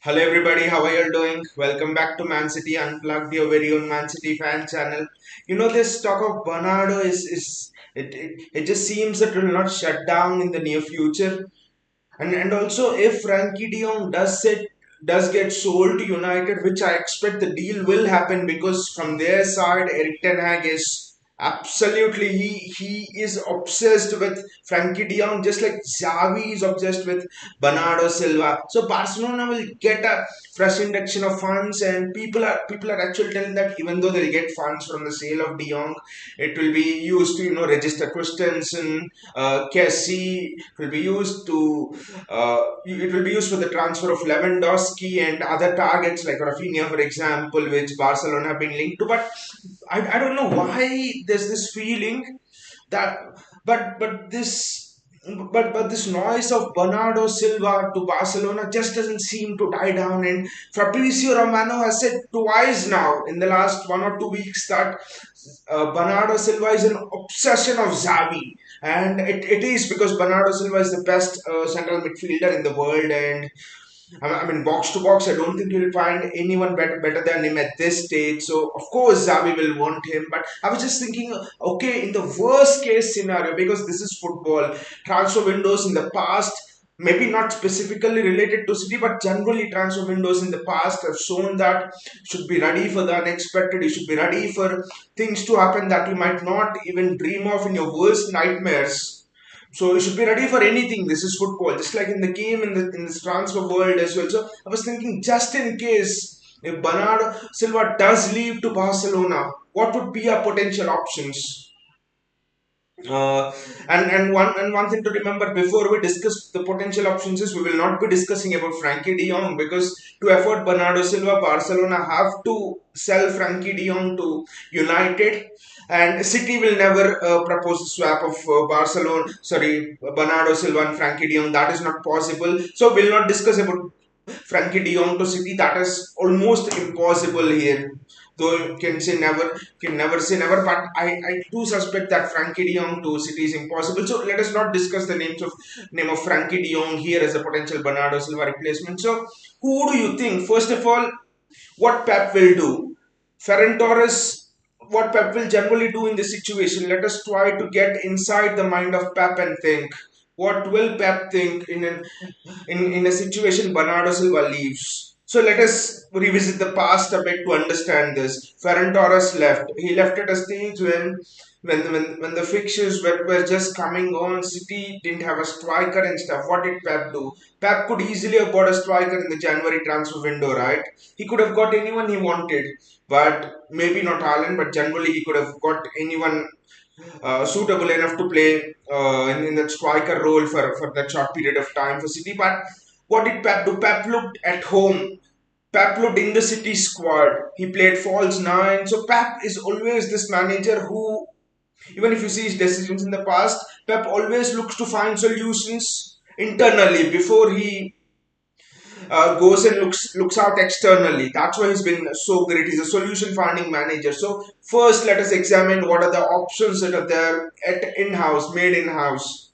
Hello everybody, how are you all doing? Welcome back to Man City Unplugged, your very own Man City fan channel. This talk of Bernardo it just seems that it will not shut down in the near future. And also if Frankie De Jong does get sold to United, which I expect the deal will happen because from their side Eric Ten Hag is absolutely he is obsessed with Frankie De Jong, just like Xavi is obsessed with Bernardo Silva. So Barcelona will get a fresh injection of funds, and people are actually telling that even though they'll get funds from the sale of De Jong, it will be used to register Christensen, Kessie. It will be used for the transfer of Lewandowski and other targets like Rafinha, for example, which Barcelona have been linked to. But I don't know why there's this feeling that but this noise of Bernardo Silva to Barcelona just doesn't seem to die down. And Fabrizio Romano has said twice now in the last 1 or 2 weeks that Bernardo Silva is an obsession of Xavi. And it is because Bernardo Silva is the best central midfielder in the world, and I mean, box to box, I don't think you'll find anyone better than him at this stage. So, of course, Xavi will want him. But I was just thinking, okay, in the worst case scenario, because this is football, transfer windows in the past, maybe not specifically related to City, but generally transfer windows in the past have shown that you should be ready for the unexpected. You should be ready for things to happen that you might not even dream of in your worst nightmares. So you should be ready for anything. This is football, just like in the game in this transfer world as well. So I was thinking, just in case if Bernardo Silva does leave to Barcelona, what would be our potential options? And one thing to remember before we discuss the potential options is we will not be discussing about Frankie De Jong, because to afford Bernardo Silva, Barcelona have to sell Frankie De Jong to United, and City will never propose a swap of Bernardo Silva and Frankie De Jong. That is not possible. So we'll not discuss about Frankie De Jong to City. That is almost impossible here. Though you can never say never, but I do suspect that Frankie De Jong to City is impossible. So let us not discuss the name of Frankie De Jong here as a potential Bernardo Silva replacement. So who do you think? First of all, what Pep will do? Ferran Torres, what Pep will generally do in this situation. Let us try to get inside the mind of Pep and think. What will Pep think in a situation Bernardo Silva leaves? So let us revisit the past a bit to understand this. Ferran Torres left. He left at a stage when the fixtures were just coming on. City didn't have a striker and stuff. What did Pep do? Pep could easily have bought a striker in the January transfer window, right? He could have got anyone he wanted, but maybe not Haaland, but generally he could have got anyone suitable enough to play in that striker role for that short period of time for City. But what did Pep do? Pep looked at home. Pep looked in the City squad. He played false nine. So Pep is always this manager who, even if you see his decisions in the past, Pep always looks to find solutions internally before he goes and looks out externally. That's why he's been so great. He's a solution finding manager. So first, let us examine what are the options that are there at in-house, made in-house.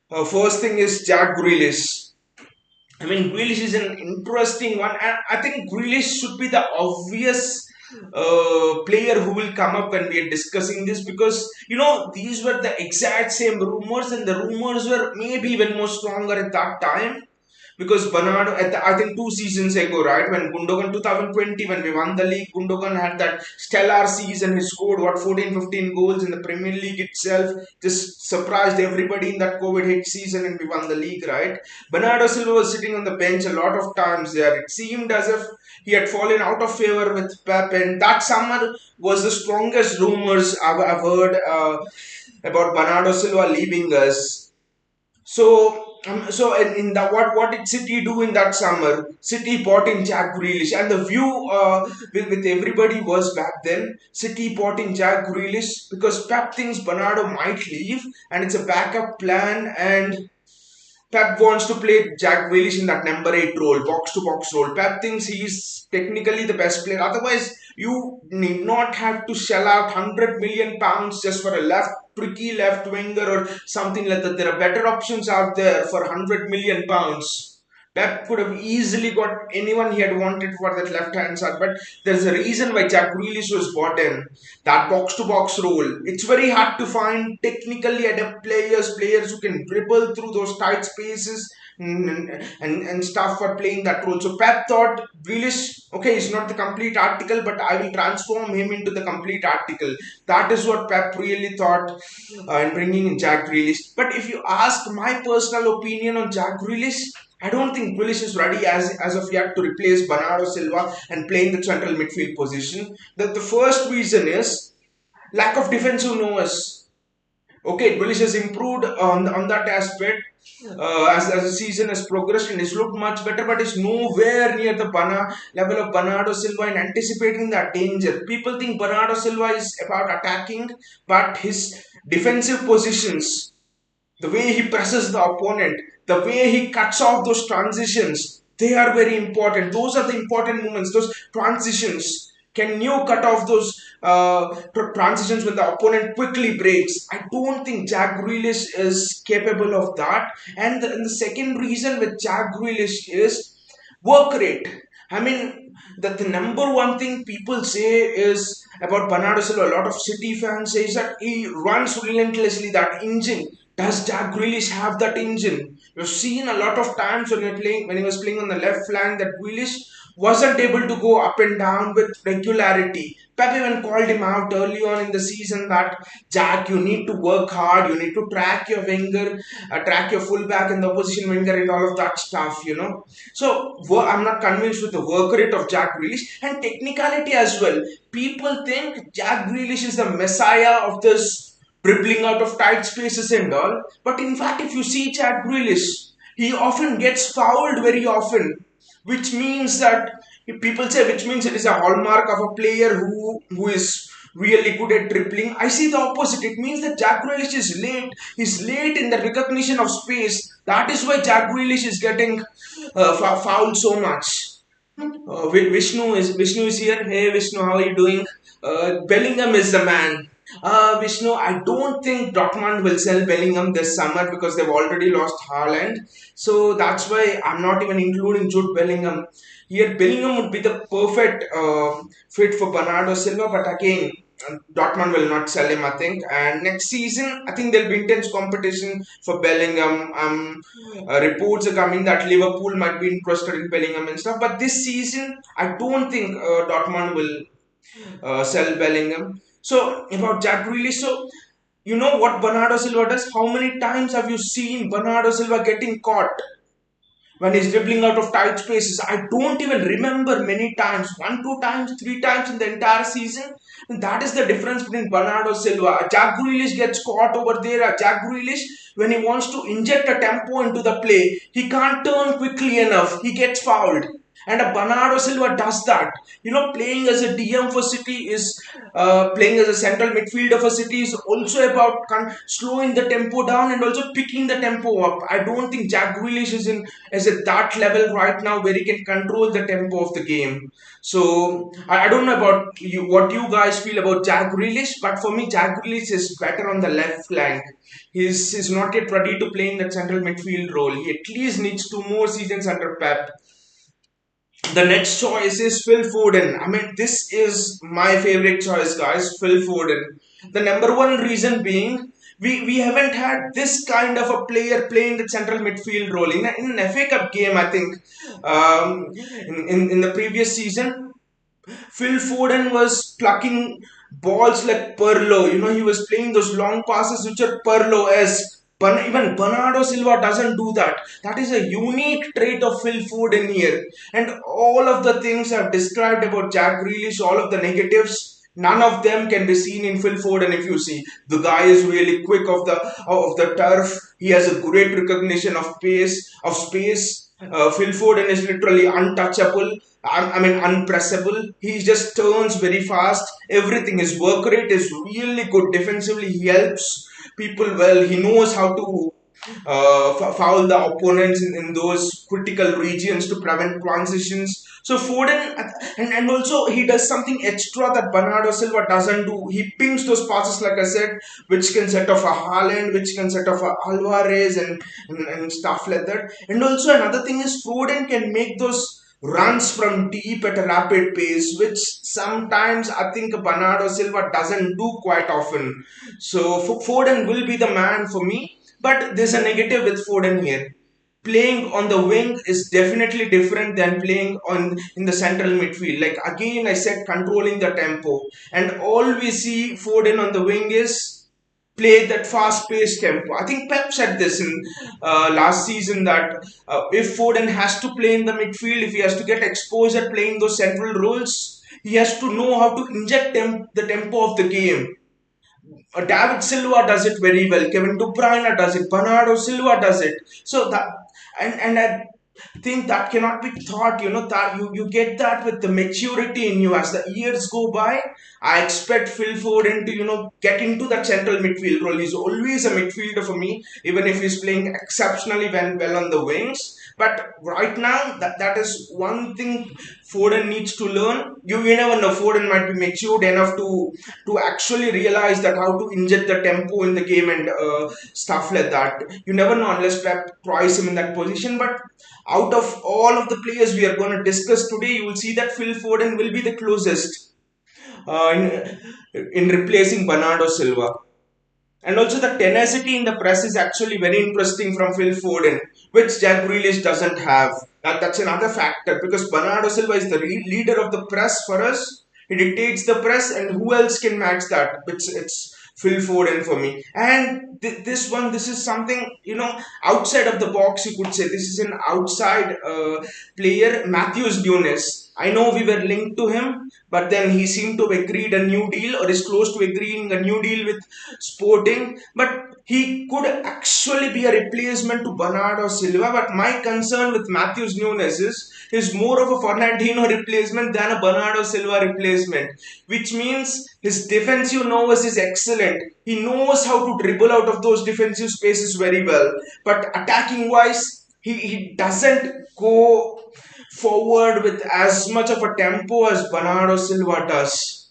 First thing is Jack Grealish. I mean, Grealish is an interesting one, and I think Grealish should be the obvious player who will come up when we are discussing this, because these were the exact same rumors, and the rumors were maybe even more stronger at that time. Because Bernardo, I think 2 seasons ago, right, when Gundogan 2020, when we won the league, Gundogan had that stellar season. He scored what 14, 15 goals in the Premier League itself. Just surprised everybody in that COVID hit season, and we won the league, right? Bernardo Silva was sitting on the bench a lot of times there. It seemed as if he had fallen out of favor with Pep, and that summer was the strongest rumors I've heard about Bernardo Silva leaving us. So in the what did City do in that summer? City bought in Jack Grealish, and the view with everybody was back then. City bought in Jack Grealish because Pep thinks Bernardo might leave, and it's a backup plan. And Pep wants to play Jack Grealish in that number 8 role, box to box role. Pep thinks he's technically the best player. Otherwise, you need not have to shell out £100 million just for a tricky left winger or something like that. There are better options out there for £100 million. Pep could have easily got anyone he had wanted for that left hand side, but there's a reason why Jack Grealish was brought in. That box to box role. It's very hard to find technically adept players who can dribble through those tight spaces and stuff for playing that role. So Pep thought Grealish, okay, he's not the complete article, but I will transform him into the complete article. That is what Pep really thought in bringing in Jack Grealish. But if you ask my personal opinion on Jack Grealish, I don't think Grealish is ready as of yet to replace Bernardo Silva and play in the central midfield position. The first reason is lack of defensive knowers. Okay, Grealish has improved on that aspect as the season has progressed and he's looked much better, but is nowhere near the level of Bernardo Silva in anticipating that danger. People think Bernardo Silva is about attacking, but his defensive positions, the way he presses the opponent, the way he cuts off those transitions, they are very important. Those are the important moments, those transitions. Can you cut off those transitions when the opponent quickly breaks? I don't think Jack Grealish is capable of that. And the second reason with Jack Grealish is work rate. I mean, the number one thing people say is about Bernardo Silva. A lot of City fans say that he runs relentlessly. That engine. Does Jack Grealish have that engine? You've seen a lot of times when he was playing on the left flank, that Grealish wasn't able to go up and down with regularity. Pep even called him out early on in the season that Jack, you need to work hard, you need to track your winger, track your fullback and the opposition winger and all of that stuff. So I'm not convinced with the work rate of Jack Grealish and technicality as well. People think Jack Grealish is the messiah of this dribbling out of tight spaces and all. But in fact, if you see Jack Grealish, he often gets fouled very often, which means that people say, which means it is a hallmark of a player who is really good at dribbling. I see the opposite. It means that Jack Grealish is late. He's late in the recognition of space. That is why Jack Grealish is getting fouled so much. Vishnu is here. Hey Vishnu, how are you doing? Bellingham is the man. Vishnu, I don't think Dortmund will sell Bellingham this summer because they've already lost Haaland. So that's why I'm not even including Jude Bellingham. Here, Bellingham would be the perfect fit for Bernardo Silva, but again, Dortmund will not sell him, I think. And next season, I think there'll be intense competition for Bellingham. Reports are coming that Liverpool might be interested in Bellingham and stuff. But this season, I don't think Dortmund will sell Bellingham. So about Jack Grealish, so you know what Bernardo Silva does? How many times have you seen Bernardo Silva getting caught when he's dribbling out of tight spaces? I don't even remember many times. One, two times, three times in the entire season. And that is the difference between Bernardo Silva. Jack Grealish gets caught over there. Jack Grealish, when he wants to inject a tempo into the play, he can't turn quickly enough. He gets fouled. And a Bernardo Silva does that. Playing as a DM for City is playing as a central midfielder for City is also about slowing the tempo down and also picking the tempo up. I don't think Jack Grealish is at that level right now where he can control the tempo of the game. So I don't know about you, what you guys feel about Jack Grealish, but for me, Jack Grealish is better on the left flank. He's not yet ready to play in that central midfield role. He at least needs 2 more seasons under Pep. The next choice is Phil Foden. I mean, this is my favorite choice, guys. Phil Foden. The number one reason being, we haven't had this kind of a player playing the central midfield role. In an FA Cup game, I think, in the previous season, Phil Foden was plucking balls like Perlo. He was playing those long passes which are Perlo-esque. Even Bernardo Silva doesn't do that. That is a unique trait of Phil Foden here. And all of the things I've described about Jack Grealish, all of the negatives, none of them can be seen in Phil Foden. If you see, the guy is really quick of the turf. He has a great recognition of space. Phil Foden is literally untouchable. I mean, unpressable. He just turns very fast. Everything. His work rate is really good. Defensively, he helps people well. He knows how to. foul the opponents in those critical regions to prevent transitions. So Foden, and also he does something extra that Bernardo Silva doesn't do. He pings those passes, like I said, which can set off a Haaland, which can set off a Alvarez, and stuff like that. And also another thing is Foden can make those runs from deep at a rapid pace, which sometimes I think Bernardo Silva doesn't do quite often. So Foden will be the man for me. But there's a negative with Foden here. Playing on the wing is definitely different than playing on in the central midfield. Like again, I said controlling the tempo, and all we see Foden on the wing is play that fast-paced tempo. I think Pep said this in last season that if Foden has to play in the midfield, if he has to get exposure playing those central roles, he has to know how to inject the tempo of the game. David Silva does it very well. Kevin De Bruyne does it. Bernardo Silva does it. So that and I think that cannot be taught. That you get that with the maturity in you as the years go by. I expect Phil Foden to get into that central midfield role. He's always a midfielder for me, even if he's playing exceptionally well on the wings. But right now, that is one thing Foden needs to learn. You never know. Foden might be matured enough to actually realize that how to inject the tempo in the game and stuff like that. You never know unless Pep tries him in that position. But out of all of the players we are going to discuss today, you will see that Phil Foden will be the closest in replacing Bernardo Silva. And also the tenacity in the press is actually very interesting from Phil Foden, which Jack Grealish doesn't have. That's another factor because Bernardo Silva is the leader of the press for us. He dictates the press, and who else can match that? It's Phil Foden for me. And this is something outside of the box. You could say this is an outside player, Matthews Nunes. I know we were linked to him, but then he seemed to have agreed a new deal or is close to agreeing a new deal with Sporting. But he could actually be a replacement to Bernardo Silva. But my concern with Matthews Nunes is he's more of a Fernandinho replacement than a Bernardo Silva replacement, which means his defensive nose is excellent. He knows how to dribble out of those defensive spaces very well. But attacking wise, he doesn't go forward with as much of a tempo as Bernardo Silva does.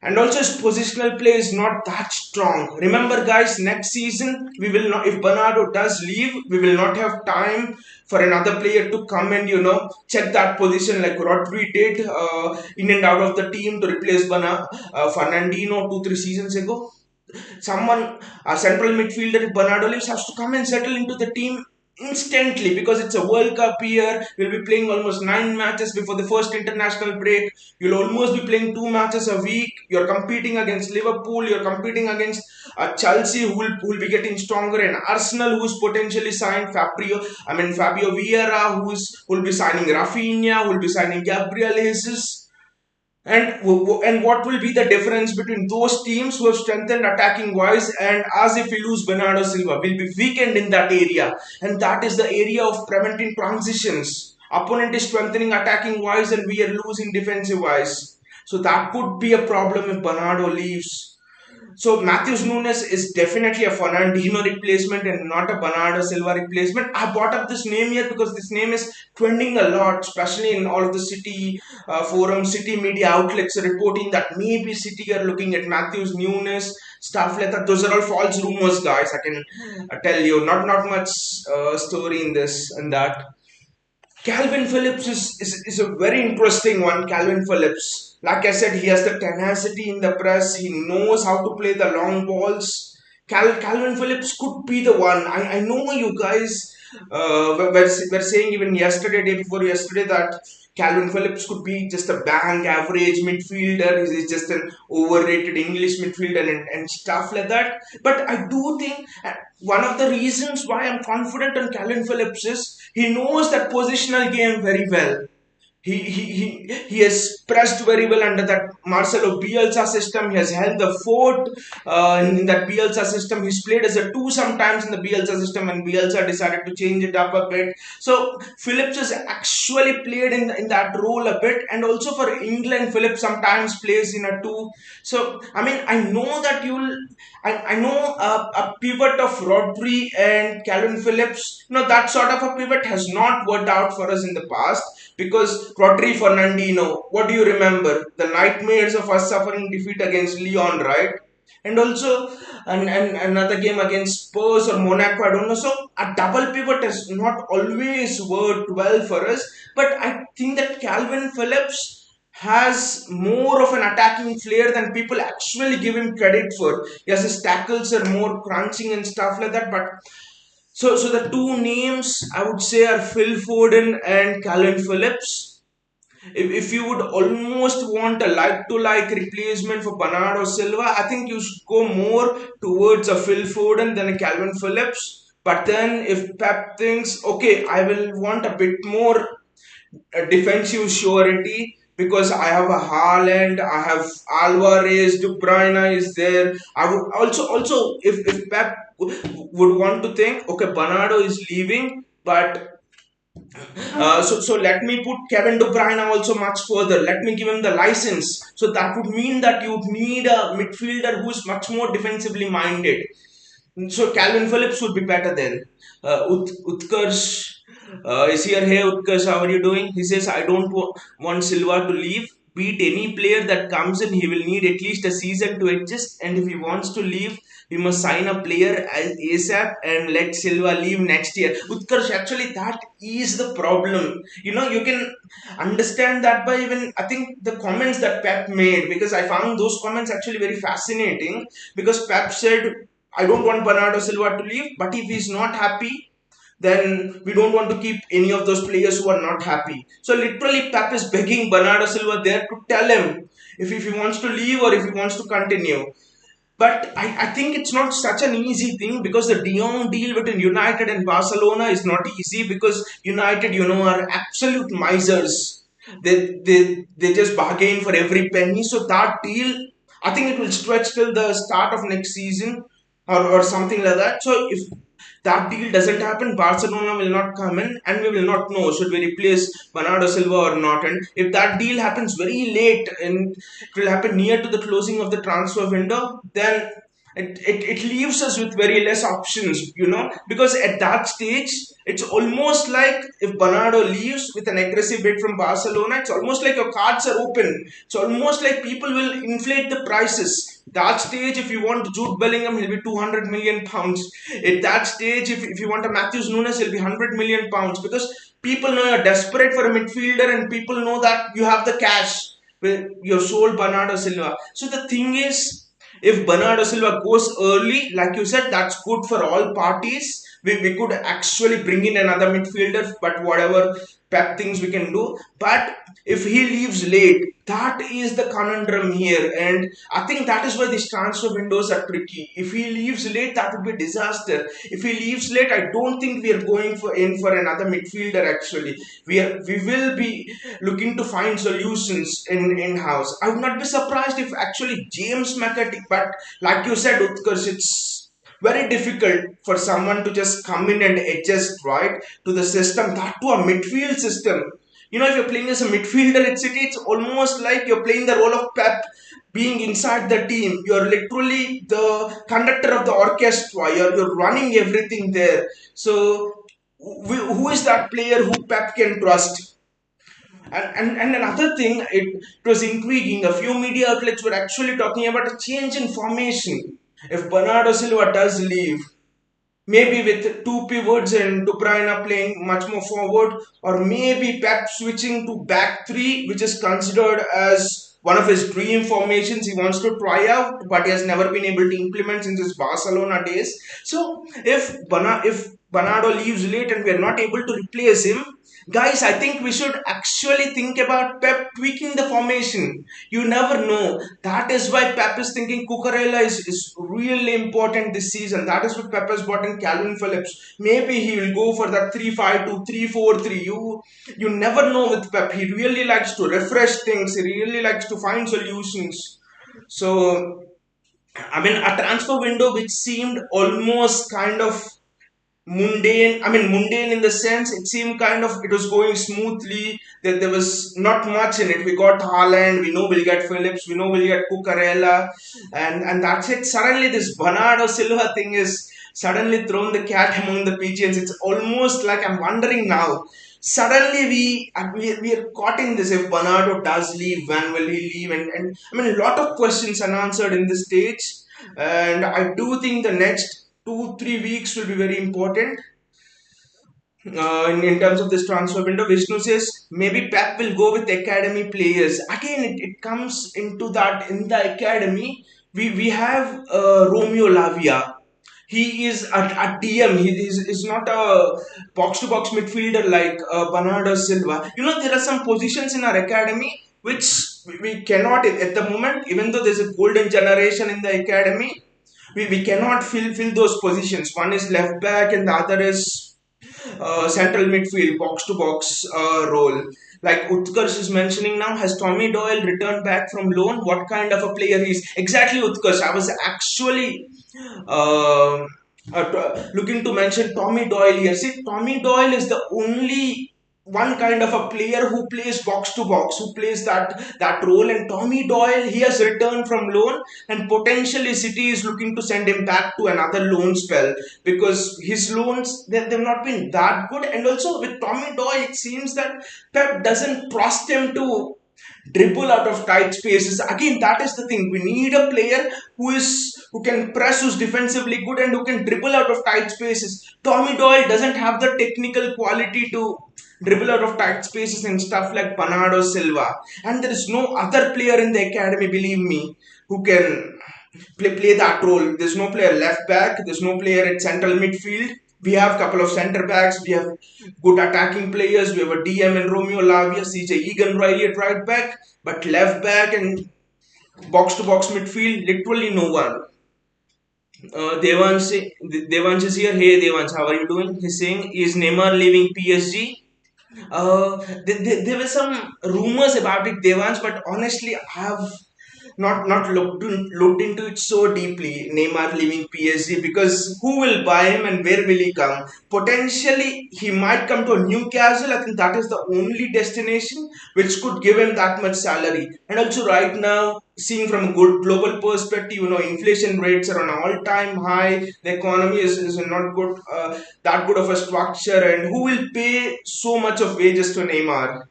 And also his positional play is not that strong. Remember guys, next season we will not, if Bernardo does leave, we will not have time for another player to come and check that position like Rodri did in and out of the team to replace Fernandinho 2-3 seasons ago. Someone, a central midfielder, if Bernardo leaves, has to come and settle into the team instantly because it's a World Cup year. We'll be playing almost 9 matches before the first international break. You'll almost be playing 2 matches a week. You're competing against Liverpool. You're competing against Chelsea, who will be getting stronger, and Arsenal, who's potentially signed Fabio Vieira, who will be signing Rafinha, who will be signing Gabriel Jesus. And what will be the difference between those teams who have strengthened attacking wise and as if we lose Bernardo Silva? Will be weakened in that area, and that is the area of preventing transitions. Opponent is strengthening attacking wise and we are losing defensive wise. So that could be a problem if Bernardo leaves. So Matthews Nunes is definitely a Fernandinho replacement and not a Bernardo Silva replacement. I brought up this name here because this name is trending a lot, especially in all of the City forums, City media outlets reporting that maybe City are looking at Matthews Nunes, stuff like that. Those are all false rumors, guys. I can tell you, not much story in this and that. Calvin Phillips is a very interesting one. Calvin Phillips, like I said, he has the tenacity in the press. He knows how to play the long balls. Calvin Phillips could be the one. I know you guys were saying even yesterday, day before yesterday, that Calvin Phillips could be just a bang average midfielder. He's just an overrated English midfielder and stuff like that. But I do think one of the reasons why I'm confident on Calvin Phillips is he knows that positional game very well. He has pressed very well under that Marcelo Bielsa system. He has held the fort in that Bielsa system. He's played as a two sometimes in the Bielsa system, and Bielsa decided to change it up a bit. So Phillips has actually played in that role a bit, and also for England, Phillips sometimes plays in a two. So I mean, I know that you'll. I know a pivot of Rodri and Calvin Phillips. That sort of a pivot has not worked out for us in the past, because Rodri Fernandinho, what do you remember? The nightmares of us suffering defeat against Lyon, right? And also and another game against Spurs or Monaco, I don't know. So a double pivot has not always worked well for us. But I think that Calvin Phillips has more of an attacking flair than people actually give him credit for. Yes, his tackles are more crunching and stuff like that, but so the two names I would say are Phil Foden and Calvin Phillips. If you would almost want a like to like replacement for Bernardo Silva, I think you should go more towards a Phil Foden than a Calvin Phillips. But then if Pep thinks, okay, I will want a bit more defensive surety, because I have a Haaland, I have Alvarez, De Bruyne is there. I would also if Pep would want to think, okay, Bernardo is leaving, but so let me put Kevin De Bruyne also much further. Let me give him the license. So that would mean that you would need a midfielder who is much more defensively minded. So Calvin Phillips would be better then. Utkarsh is here. Hey Utkarsh, how are you doing? He says, I don't want Silva to leave. Beat any player that comes in, he will need at least a season to adjust. And if he wants to leave, we must sign a player as ASAP and let Silva leave next year. Utkarsh, actually, that is the problem. You can understand that by even, I think, the comments that Pep made, because I found those comments actually very fascinating. Because Pep said, I don't want Bernardo Silva to leave, but if he's not happy, then we don't want to keep any of those players who are not happy. So literally, Pep is begging Bernardo Silva there to tell him if he wants to leave or if he wants to continue. But I think it's not such an easy thing, because the De Jong deal between United and Barcelona is not easy, because United, are absolute misers. They just bargain for every penny. So that deal, I think it will stretch till the start of next season, or something like that. So if that deal doesn't happen, Barcelona will not come in, and we will not know should we replace Bernardo Silva or not. And if that deal happens very late and it will happen near to the closing of the transfer window, then it leaves us with very less options, because at that stage, it's almost like if Bernardo leaves with an aggressive bid from Barcelona, it's almost like your cards are open. It's almost like people will inflate the prices. That stage, if you want Jude Bellingham, he'll be 200 million pounds. At that stage, if you want a Matthews Nunes, he'll be 100 million pounds, because people know you're desperate for a midfielder, and people know that you have the cash. You've sold Bernardo Silva. So the thing is, if Bernardo Silva goes early, like you said, that's good for all parties. We could actually bring in another midfielder, but whatever Pep things we can do. But if he leaves late, that is the conundrum here. And I think that is why these transfer windows are tricky. If he leaves late, that would be a disaster. If he leaves late, I don't think we are going for another midfielder actually. We will be looking to find solutions in-house. I would not be surprised if actually James McAtee, but like you said, Utkarsh, it's very difficult for someone to just come in and adjust right to the system, that to a midfield system. If you're playing as a midfielder at City, it's almost like you're playing the role of Pep, being inside the team. You're literally the conductor of the orchestra. You're running everything there. So who is that player who Pep can trust? And another thing, it was intriguing. A few media outlets were actually talking about a change in formation. If Bernardo Silva does leave, maybe with two pivots and De Bruyne playing much more forward, or maybe Pep switching to back three, which is considered as one of his dream formations he wants to try out, but he has never been able to implement since his Barcelona days. So if Bernardo leaves late and we are not able to replace him. Guys, I think we should actually think about Pep tweaking the formation. You never know. That is why Pep is thinking Cucurella is really important this season. That is why Pep has brought in Calvin Phillips. Maybe he will go for that 3-5-2, 3-4-3. You never know with Pep. He really likes to refresh things. He really likes to find solutions. So I mean, a transfer window which seemed almost kind of mundane. I mean, mundane in the sense it seemed kind of it was going smoothly. That there was not much in it. We got Haaland. We know we'll get Phillips. We know we'll get Cucurella, and that's it. Suddenly, this Bernardo Silva thing is suddenly thrown the cat among the pigeons. It's almost like I'm wondering now. Suddenly, we are caught in this. If Bernardo does leave, when will he leave? And I mean, a lot of questions unanswered in this stage. And I do think the next 2-3 weeks will be very important in terms of this transfer window. Vishnu says maybe Pep will go with academy players. Again, it comes into that in the academy. We have Romeo Lavia. He is a DM. Is not a box to box midfielder like Bernardo Silva. You know, there are some positions in our academy which we cannot at the moment, even though there's a golden generation in the academy, we cannot fill those positions. One is left back and the other is central midfield, box to box role. Like Utkarsh is mentioning now, has Tommy Doyle returned back from loan? What kind of a player he is? Exactly, Utkarsh. I was actually uh, looking to mention Tommy Doyle here. See, Tommy Doyle is the only one kind of a player who plays box to box, who plays that role. And Tommy Doyle, he has returned from loan, and potentially City is looking to send him back to another loan spell because his loans they've not been that good. And also with Tommy Doyle, it seems that Pep doesn't trust him to dribble out of tight spaces. Again, that is the thing. We need a player who can press, who's defensively good, and who can dribble out of tight spaces. Tommy Doyle doesn't have the technical quality to dribble out of tight spaces and stuff like Bernardo Silva. And there is no other player in the academy, believe me, who can play that role. There's no player left back. There's no player at central midfield. We have a couple of centre backs. We have good attacking players. We have a DM and Romeo Lavia, CJ Egan Riley at right back. But left back and box to box midfield, literally no one. Devansh is here. Hey Devansh, how are you doing? He's saying, is Neymar leaving PSG? There were some rumors about it, Devansh, but honestly, I have not looked into it so deeply. Neymar leaving PSG, because who will buy him and where will he come? Potentially, he might come to Newcastle. I think that is the only destination which could give him that much salary. And also, right now, seeing from a good global perspective, inflation rates are on an all-time high. The economy is not good, that good of a structure, and who will pay so much of wages to Neymar?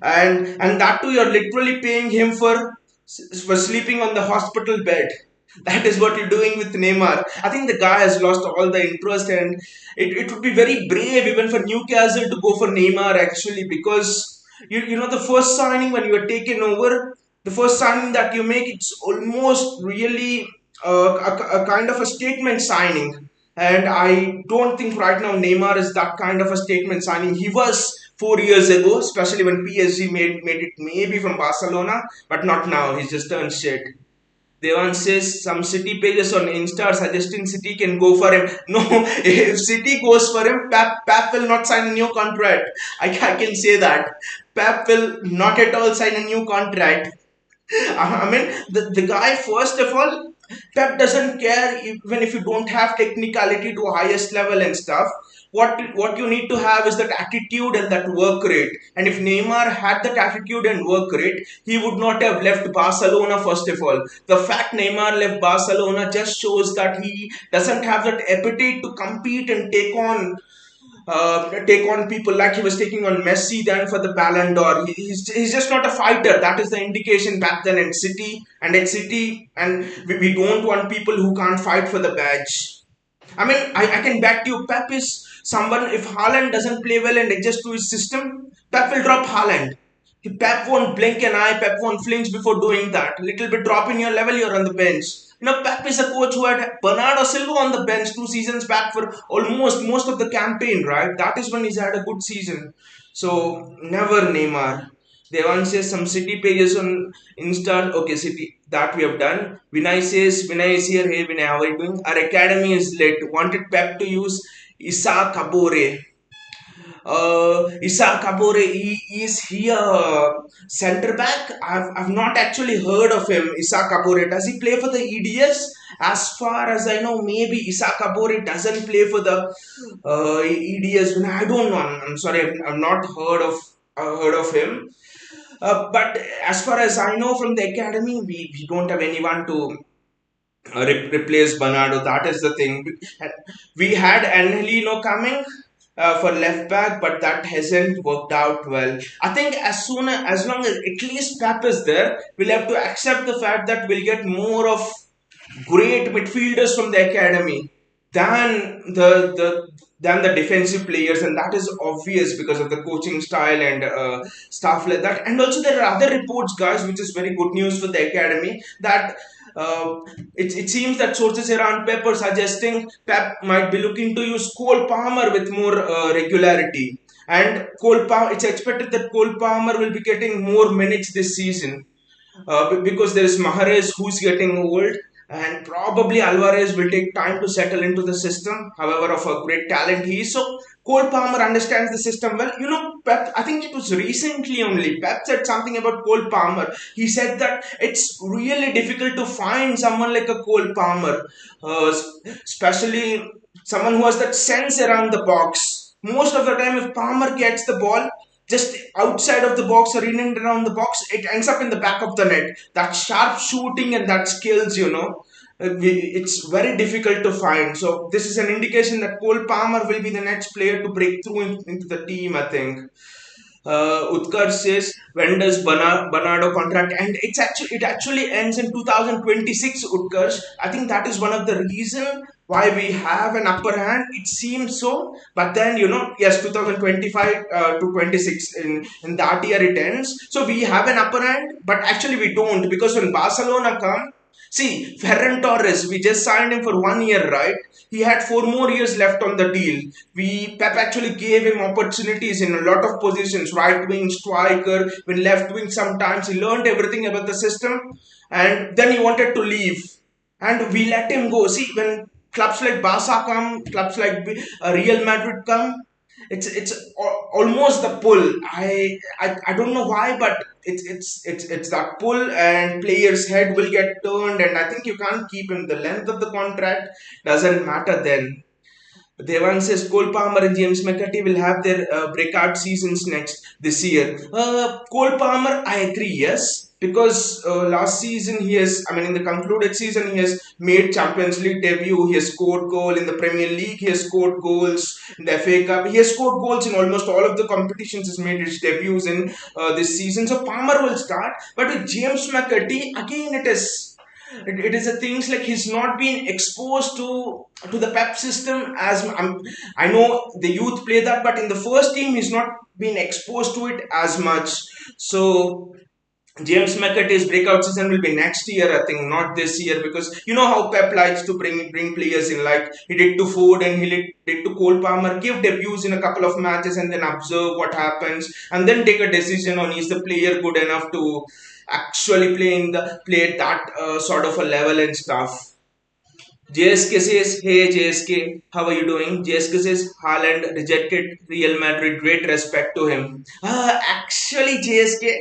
And that too, you're literally paying him for sleeping on the hospital bed. That is what you're doing with Neymar. I think the guy has lost all the interest, and it would be very brave even for Newcastle to go for Neymar actually, because you know the first signing when you are taken over, the first signing that you make, it's almost really a kind of a statement signing. And I don't think right now Neymar is that kind of a statement signing. He was 4 years ago, especially when PSG made it maybe from Barcelona, but not now. He's just turned shit. Devan says some City pages on Insta are suggesting City can go for him. No, if City goes for him, Pep will not sign a new contract. I can say that. Pep will not at all sign a new contract. I mean, the guy, first of all, Pep doesn't care even if you don't have technicality to highest level and stuff. What you need to have is that attitude and that work rate. And if Neymar had that attitude and work rate, he would not have left Barcelona first of all. The fact Neymar left Barcelona just shows that he doesn't have that appetite to compete and take on people like he was taking on Messi then for the Ballon d'Or. He's just not a fighter. That is the indication back then at City. And at City, and we don't want people who can't fight for the badge. I mean, I can bet you Pep is someone, if Haaland doesn't play well and adjust to his system, Pep will drop Haaland. Pep won't blink an eye, Pep won't flinch before doing that. Little bit drop in your level, you're on the bench. Pep is a coach who had Bernardo Silva on the bench 2 seasons back for almost most of the campaign, right? That is when he's had a good season. So never Neymar. They once says some City pages on Insta. Okay, City, that we have done. Vinay says, Vinay is here. Hey, Vinay, how are you doing? Our academy is late. Wanted Pep to use Issa Kabore. Issa Kabore, is he a centre back? I've not actually heard of him. Issa Kabore, does he play for the EDS? As far as I know, maybe Issa Kabore doesn't play for the EDS. I don't know. I'm sorry, I've not heard of him. But as far as I know from the academy, we don't have anyone to replace Bernardo. That is the thing. We had Angelino coming for left back, but that hasn't worked out well. I think as long as at least Pep is there, we'll have to accept the fact that we'll get more of great midfielders from the academy than the defensive players, and that is obvious because of the coaching style and stuff like that. And also there are other reports, guys, which is very good news for the academy, that uh, it seems that sources around Pep are suggesting Pep might be looking to use Cole Palmer with more regularity. And it's expected that Cole Palmer will be getting more minutes this season because there is Mahrez who's getting old, and probably Alvarez will take time to settle into the system. However, of a great talent he is. So Cole Palmer understands the system well. Pep, I think it was recently only, Pep said something about Cole Palmer. He said that it's really difficult to find someone like a Cole Palmer, especially someone who has that sense around the box. Most of the time, if Palmer gets the ball, just outside of the box or in and around the box, it ends up in the back of the net. That sharp shooting and that skills, it's very difficult to find. So this is an indication that Cole Palmer will be the next player to break through into the team, I think. Utkarsh says, when does Bernardo contract end? It actually ends in 2026. Utkarsh, I think that is one of the reason why we have an upper hand. It seems so, but then yes, 2025 to 26 in that year it ends. So we have an upper hand, but actually we don't, because when Barcelona come. See, Ferran Torres, we just signed him for 1 year, right? He had 4 more years left on the deal. Pep actually gave him opportunities in a lot of positions, right wing, striker, when left wing sometimes. He learned everything about the system, and then he wanted to leave. And we let him go. See, when clubs like Barca come, clubs like Real Madrid come, it's almost the pull. I don't know why, but it's that pull, and player's head will get turned, and I think you can't keep him. The length of the contract doesn't matter then. Devan says Cole Palmer and James McCarthy will have their breakout seasons this year. Cole Palmer, I agree, yes, because last season in the concluded season, he has made Champions League debut. He has scored goal in the Premier League. He has scored goals in the FA Cup. He has scored goals in almost all of the competitions. He's made his debuts in this season. So Palmer will start, but with James McCarthy, again, it is a things like he's not been exposed to the Pep system as I know the youth play that, but in the first team he's not been exposed to it as much. So James McCarthy's breakout season will be next year, I think, not this year, because you know how Pep likes to bring players in, like he did to Ford and did to Cole Palmer, give debuts in a couple of matches and then observe what happens and then take a decision on is the player good enough to actually play at that sort of a level and stuff. JSK says, hey JSK, how are you doing? JSK says, Haaland rejected Real Madrid, great respect to him. Actually, JSK,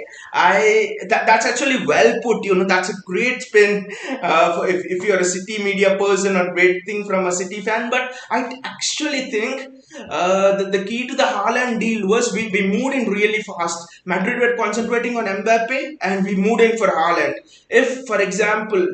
that's actually well put, that's a great spin if you're a City media person, or great thing from a City fan. But I actually think the key to the Haaland deal was we moved in really fast. Madrid were concentrating on Mbappe and we moved in for Haaland. If, for example,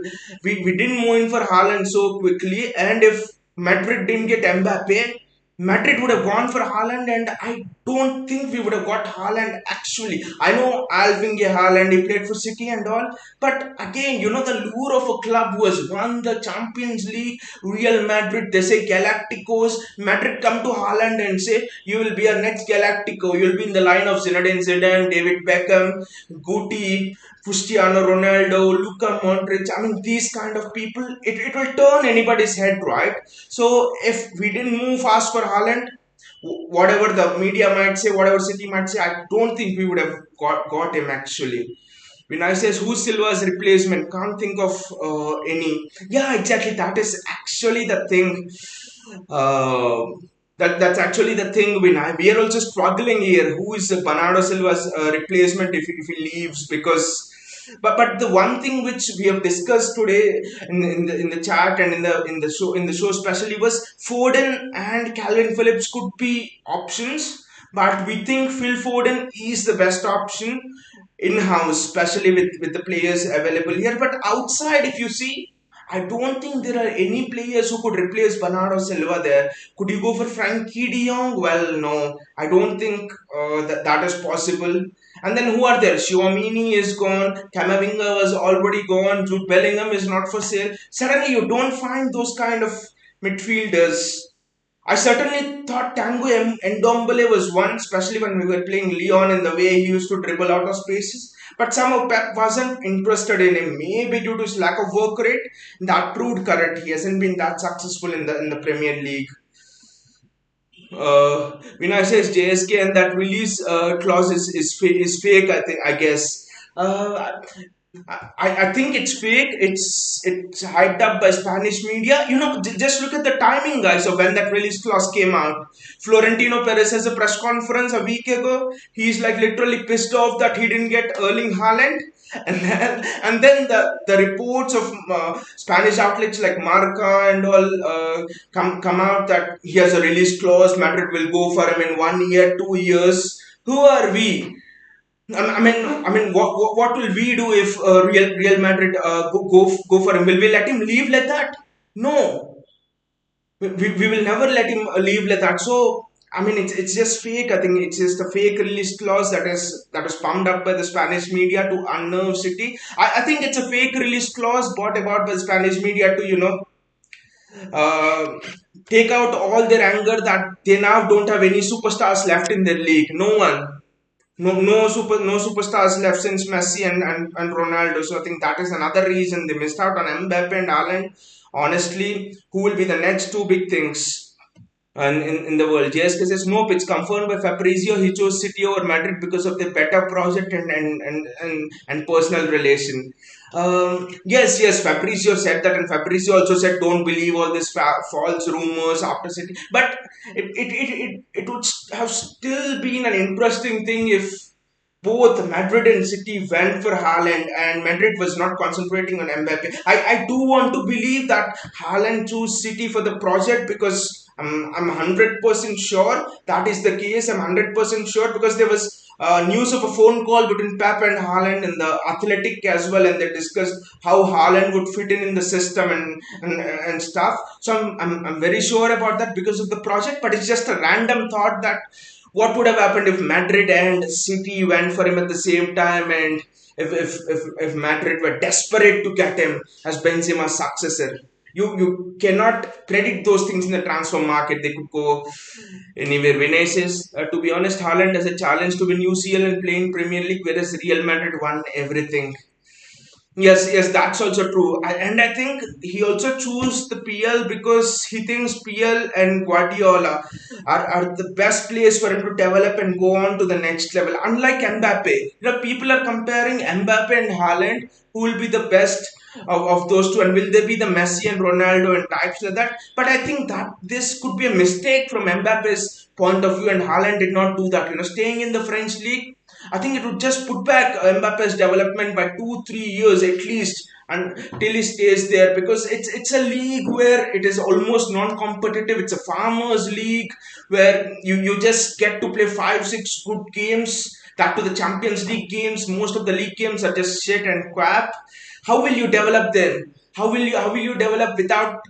we didn't move in for Haaland so quickly, and if Madrid didn't get Mbappe, Madrid would have gone for Haaland, and I don't think we would have got Haaland actually. I know Alvin Haaland, he played for City and all, but again, the lure of a club who has won the Champions League, Real Madrid, they say Galacticos, Madrid come to Haaland and say, you will be our next Galactico, you will be in the line of Zinedine Zidane, David Beckham, Guti, Cristiano Ronaldo, Luka Modric. I mean, these kind of people, it will turn anybody's head, right? So if we didn't move fast for Haaland, whatever the media might say, whatever City might say, I don't think we would have got him actually. When I says who's Silva's replacement, can't think of any. Yeah, exactly. That is actually the thing. Uh, that's actually the thing. We are also struggling here. Who is Bernardo Silva's replacement if he leaves? Because but the one thing which we have discussed today in the chat and in the show especially was Foden and Calvin Phillips could be options, but we think Phil Foden is the best option in house, especially with the players available here. But outside, if you see, I don't think there are any players who could replace Bernardo Silva there. Could you go for Frankie de Jong? Well, no, I don't think that is possible. And then who are there? Xiomini is gone. Camavinga was already gone. Jude Bellingham is not for sale. Suddenly, you don't find those kind of midfielders. I certainly thought Tango Ndombele was one, especially when we were playing Leon and the way he used to dribble out of spaces. But somehow Pep wasn't interested in him, maybe due to his lack of work rate. That proved correct. He hasn't been that successful in the Premier League. Vinay says JSK and that release clause is fake. I guess. I think it's fake. It's hyped up by Spanish media. Just look at the timing, guys, of when that release clause came out. Florentino Perez has a press conference a week ago. He's like literally pissed off that he didn't get Erling Haaland. And then the reports of Spanish outlets like Marca and all come out that he has a release clause. Madrid will go for him in 1 year, 2 years. Who are we? What will we do if Real Madrid go for him? Will we let him leave like that? No, we will never let him leave like that. So it's just fake. I think it's just a fake release clause that is pumped up by the Spanish media to unnerve City. I think it's a fake release clause brought about by the Spanish media to uh, take out all their anger that they now don't have any superstars left in their league. No one. No superstars left since Messi and Ronaldo. So I think that is another reason they missed out on Mbappe and Haaland. Honestly, who will be the next two big things in the world? JSK says nope, it's confirmed by Fabrizio. He chose City over Madrid because of the better project and personal relation. Yes, Fabrizio said that, and Fabrizio also said don't believe all this false rumors after City. But it would have still been an interesting thing if both Madrid and City went for Haaland and Madrid was not concentrating on Mbappe. I do want to believe that Haaland chose City for the project because I'm 100% sure that is the case. I'm 100% sure because there was news of a phone call between Pep and Haaland in the Athletic as well, and they discussed how Haaland would fit in the system and stuff. So I'm very sure about that because of the project, but it's just a random thought that what would have happened if Madrid and City went for him at the same time, and if Madrid were desperate to get him as Benzema's successor. You cannot predict those things in the transfer market. They could go anywhere. Vinay says, to be honest, Haaland has a challenge to win UCL and play in Premier League, whereas Real Madrid won everything. Yes, that's also true. And I think he also chose the PL because he thinks PL and Guardiola are the best place for him to develop and go on to the next level. Unlike Mbappe, people are comparing Mbappe and Haaland, who will be the best of those two, and will they be the Messi and Ronaldo and types like that? But I think that this could be a mistake from Mbappe's point of view, and Haaland did not do that. Staying in the French league, I think it would just put back Mbappe's development by 2-3 years at least until he stays there, because it's a league where it is almost non-competitive. It's a farmers league where you just get to play 5-6 good games. That to the Champions League games, most of the league games are just shit and crap. How will you develop then? How will you develop without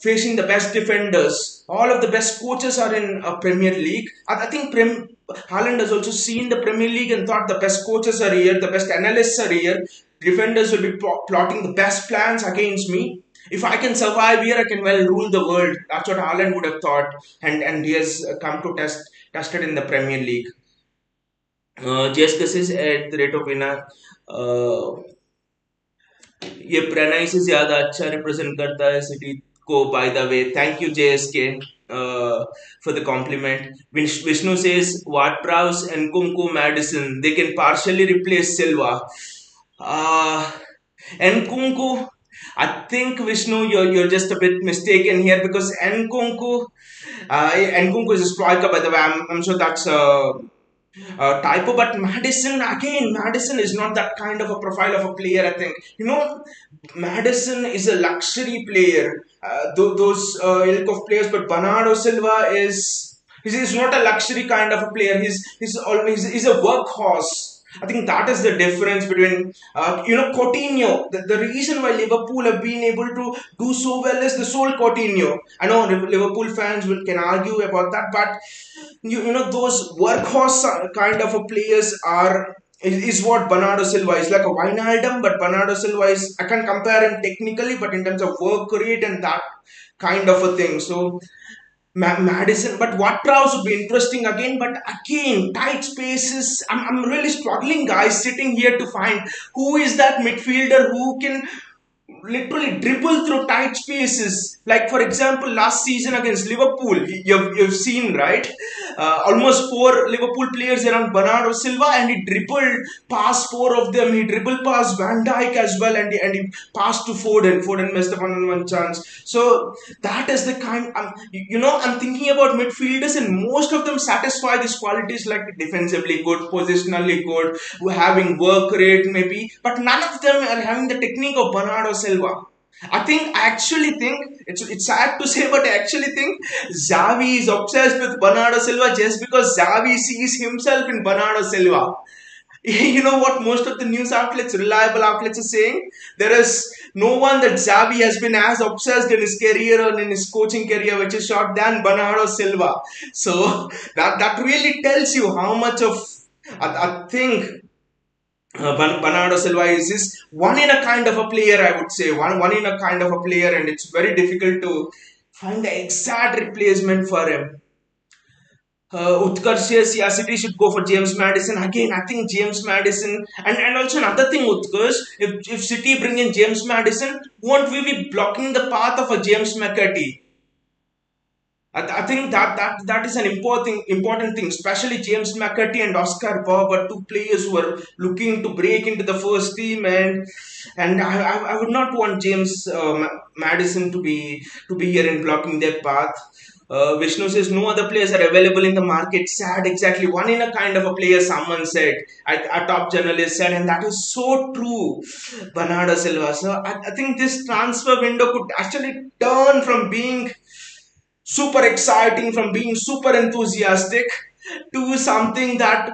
facing the best defenders? All of the best coaches are in a Premier League. I think Haaland has also seen the Premier League and thought the best coaches are here, the best analysts are here. Defenders will be plotting the best plans against me. If I can survive here, I can well rule the world. That's what Haaland would have thought, and he has come to tested in the Premier League. Just is at the rate of winner. ये प्रणय से ज्यादा अच्छा represent करता है city को by the way thank you JSK for the compliment. Vishnu says Ward-Prowse and Kunku Madison they can partially replace Silva. Uh, and Kunku, I think Vishnu, you're just a bit mistaken here because Nkunku is a striker by the way. I'm sure that's typo, but Madison is not that kind of a profile of a player. I think Madison is a luxury player. Those ilk of players, but Bernardo Silva is not a luxury kind of a player. He's a workhorse. I think that is the difference between Coutinho. The reason why Liverpool have been able to do so well is the sole Coutinho. I know Liverpool fans can argue about that, but those workhorse kind of a players is what Bernardo Silva is, like a Wijnaldum, but Bernardo Silva is, I can't compare him technically, but in terms of work rate and that kind of a thing. So Madison, but what Prowse would be interesting again, but again, tight spaces. I'm really struggling, guys, sitting here to find who is that midfielder who can literally dribble through tight spaces. Like, for example, last season against Liverpool, you've seen, right? Almost four Liverpool players around Bernardo Silva, and he dribbled past four of them. He dribbled past Van Dijk as well, and he passed to Foden. Foden missed the one chance. So that is the kind. I'm thinking about midfielders, and most of them satisfy these qualities, like defensively good, positionally good, having work rate maybe, but none of them are having the technique of Bernardo Silva. I actually think it's sad to say, but I actually think Xavi is obsessed with Bernardo Silva just because Xavi sees himself in Bernardo Silva. You know what most of the news outlets, reliable outlets, are saying? There is no one that Xavi has been as obsessed in his career and in his coaching career, which is short, than Bernardo Silva. So that really tells you how much of I think Bernardo Silva is one in a kind of a player, I would say. One in a kind of a player, and it's very difficult to find the exact replacement for him. Utkarsh says, yeah, City should go for James Madison. Again, I think James Madison, and also another thing, Utkarsh, if City bring in James Madison, won't we be blocking the path of a James McCarthy? I think that is an important thing, especially James McCarthy and Oscar Bob are two players who are looking to break into the first team, and I would not want James Madison to be here and blocking their path. Vishnu says no other players are available in the market. Sad, exactly. One in a kind of a player, someone said. A top journalist said, and that is so true. Bernardo Silva. So I think this transfer window could actually turn from being super exciting, from being super enthusiastic, to something that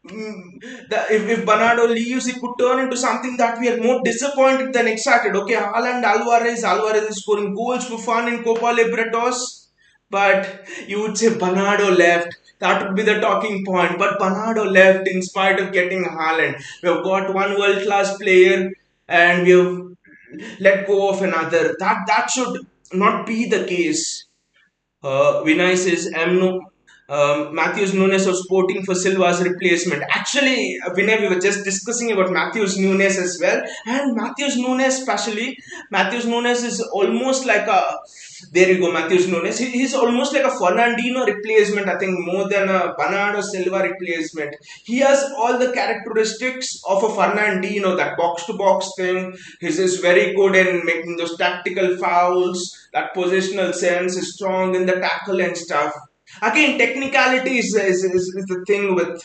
if Bernardo leaves, it could turn into something that we are more disappointed than excited. Okay, Haaland, Alvarez is scoring goals for fun in Copa Libertadores, but you would say Bernardo left. That would be the talking point. But Bernardo left in spite of getting Haaland. We have got one world class player, and we have let go of another. That should not be the case. Vinay says, Matthews Nunes of Sporting for Silva's replacement. Actually, Vinay, we were just discussing about Matthews Nunes as well. And Matthews Nunes, especially, Matthews Nunes is almost like a. There you go, Matthews Nunes. He's almost like a Fernandinho replacement, I think, more than a Bernardo Silva replacement. He has all the characteristics of a Fernandinho, that box to box thing. He's very good in making those tactical fouls, that positional sense, is strong in the tackle and stuff. Again, technicality is the thing with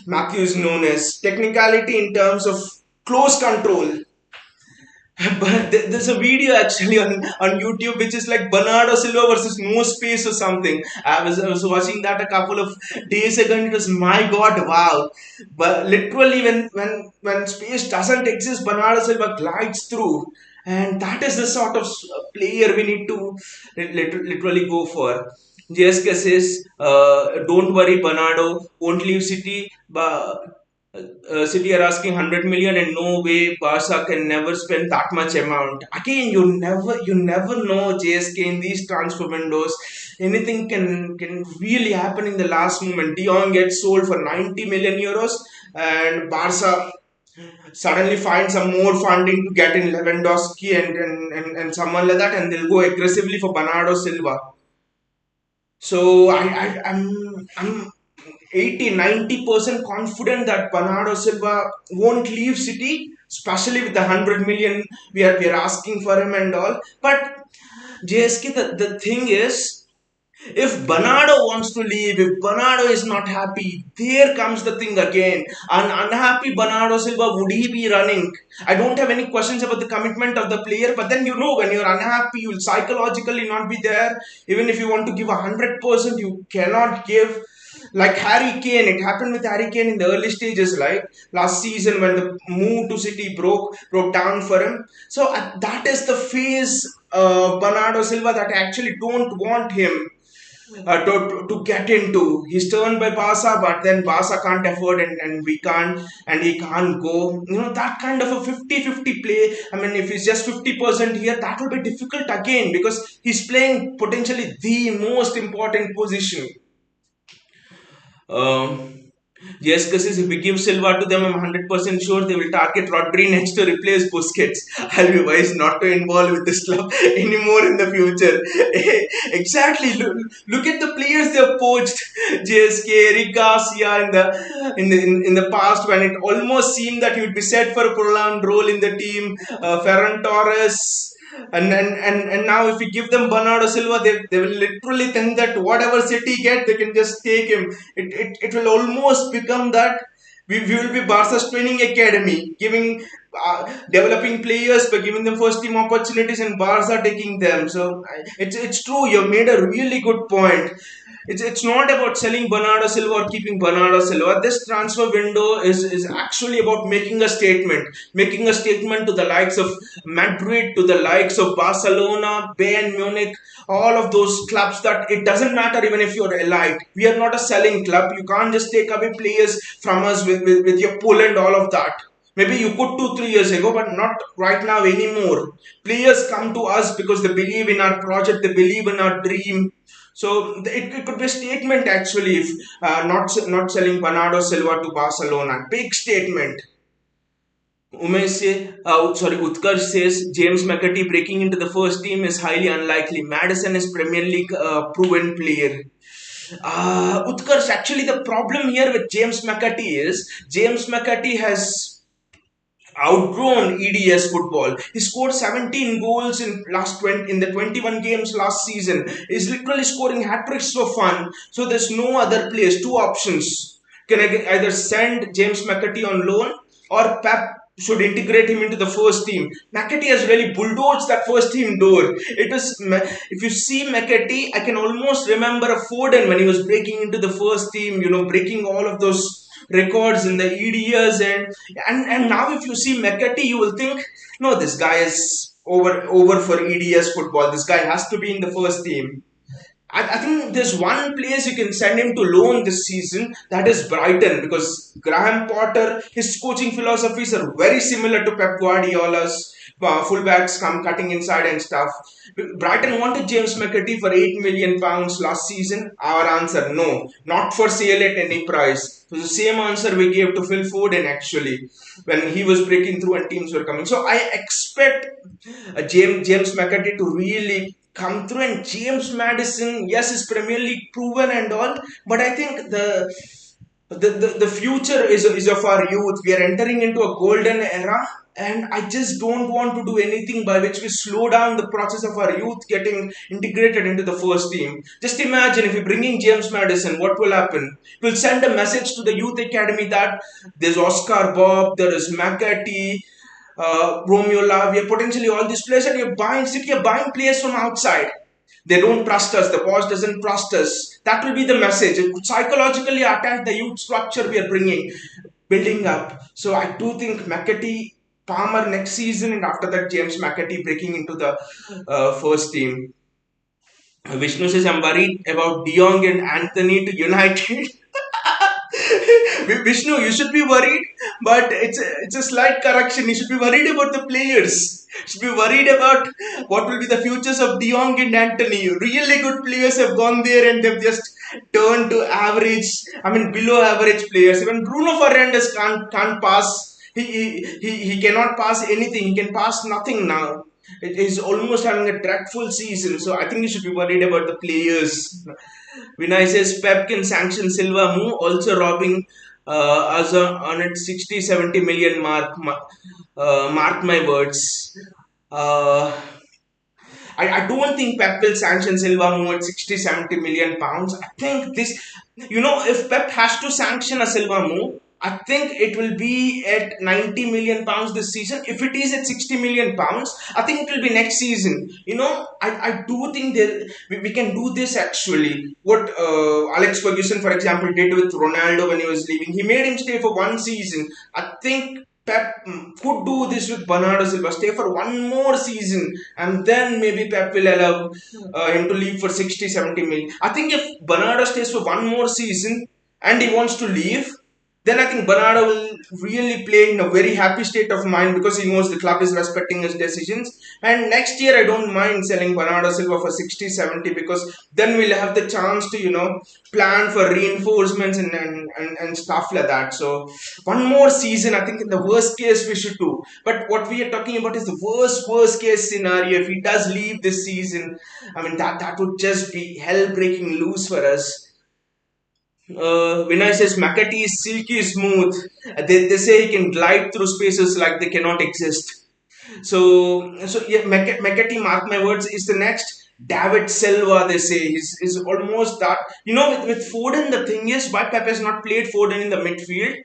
Matthews Nunes. Technicality in terms of close control. But there's a video actually on YouTube which is like Bernardo Silva versus no space or something. I was watching that a couple of days ago, and it was, my god, wow. But literally when space doesn't exist, Bernardo Silva glides through. and that is the sort of player we need to literally go for. JSK says, don't worry, Bernardo won't leave City. But City are asking 100 million, and no way Barca can never spend that much amount. Again, you never know, JSK, in these transfer windows. Anything can really happen in the last moment. De Jong gets sold for 90 million euros, and Barca suddenly find some more funding to get in Lewandowski and someone like that, and they'll go aggressively for Bernardo Silva. So I'm 80-90% confident that Bernardo Silva won't leave City, especially with the 100 million we are asking for him and all. But JSK, the thing is, if Bernardo wants to leave, if Bernardo is not happy, there comes the thing again. An unhappy Bernardo Silva, would he be running? I don't have any questions about the commitment of the player, but then when you're unhappy, you'll psychologically not be there. Even if you want to give 100%, you cannot give. Like Harry Kane, it happened with Harry Kane in the early stages, like last season when the move to City broke down for him. So that is the phase, Bernardo Silva, that I actually don't want him to get into. He's turned by Barca, but then Barca can't afford, and we can't, and he can't go. That kind of a 50-50 play. I mean, if he's just 50% here, that will be difficult again because he's playing potentially the most important position. Um, yes, because if we give Silva to them, I'm 100% sure they will target Rodri next to replace Busquets. I'll be wise not to involve with this club anymore in the future. Exactly. Look at the players they have poached. JSK, Eric Garcia in the past, when it almost seemed that he would be set for a prolonged role in the team. Ferran Torres. And now if we give them Bernardo Silva, they will literally think that whatever City get, they can just take him. It will almost become that we will be Barca's training academy, developing players by giving them first team opportunities, and Barca taking them. So it's true. You made a really good point. It's not about selling Bernardo Silva or keeping Bernardo Silva. This transfer window is actually about making a statement to the likes of Madrid, to the likes of Barcelona, Bayern Munich, all of those clubs, that it doesn't matter even if you're elite. We are not a selling club. You can't just take away players from us with your pull and all of that. Maybe you could 2-3 years ago, but not right now anymore. Players come to us because they believe in our project, they believe in our dream. So it could be a statement actually, if not selling Bernardo Silva to Barcelona. Big statement. Utkarsh says James McAtee breaking into the first team is highly unlikely. Madison is Premier League proven player. Utkarsh, actually the problem here with James McAtee is James McAtee has outgrown EDS football. He scored 17 goals in the 21 games last season. He's literally scoring hat tricks for fun. So there's no other place. Two options. Can I either send James McAtee on loan, or Pep should integrate him into the first team. McAtee has really bulldozed that first team door. If you see McAtee, I can almost remember a Foden when he was breaking into the first team, breaking all of those records in the EDS, and now if you see McAtee, you will think, no, this guy is over for EDS football. This guy has to be in the first team. I think there's one place you can send him to loan this season, that is Brighton, because Graham Potter, his coaching philosophies are very similar to Pep Guardiola's. Fullbacks come cutting inside and stuff. Brighton wanted James McAtee for £8 million last season. Our answer, no, not for sale at any price. It was the same answer we gave to Phil Foden actually when he was breaking through and teams were coming. So I expect James McAtee to really come through, and James Madison, yes, is Premier League proven and all, but I think the future is of our youth. We are entering into a golden era, and I just don't want to do anything by which we slow down the process of our youth getting integrated into the first team. Just imagine if we bring in James Madison, what will happen? We'll send a message to the youth academy that there's Oscar Bob, there is McAtee, Romeo Lavia, potentially all these players, and you're buying players from outside. They don't trust us. The boss doesn't trust us. That will be the message. It could psychologically attack the youth structure we are building up. So I do think McAtee Palmer next season, and after that James McAtee breaking into the first team. Vishnu says, I'm worried about De Jong and Anthony to United. Vishnu, you should be worried, but it's a slight correction. You should be worried about the players. You should be worried about what will be the futures of De Jong and Anthony. Really good players have gone there and they've just turned to average, I mean below average players. Even Bruno Fernandes can't pass. He cannot pass anything. He can pass nothing now. It is almost having a dreadful season. So I think you should be worried about the players. Vinay says Pep can sanction Silva move, also robbing us on its 60 70 million mark. Mark my words. Uh, I don't think Pep will sanction Silva move at 60 70 million pounds. I think this, if Pep has to sanction a Silva move, I think it will be at 90 million pounds this season. If it is at 60 million pounds, I think it will be next season. I do think that we can do this actually. What Alex Ferguson, for example, did with Ronaldo when he was leaving, he made him stay for one season. I think Pep could do this with Bernardo Silva, stay for one more season, and then maybe Pep will allow him to leave for 60 70 million. I think if Bernardo stays for one more season and he wants to leave, then I think Bernardo will really play in a very happy state of mind because he knows the club is respecting his decisions. And next year, I don't mind selling Bernardo Silva for 60 70 because then we'll have the chance to, plan for reinforcements and stuff like that. So, one more season, I think in the worst case, we should do. But what we are talking about is the worst case scenario. If he does leave this season, I mean, that would just be hell breaking loose for us. Vinay says McAtee is silky smooth. They say he can glide through spaces like they cannot exist. So yeah, McAtee, mark my words, is the next David Silva. They say is almost that. With Foden, the thing is why Pep has not played Foden in the midfield.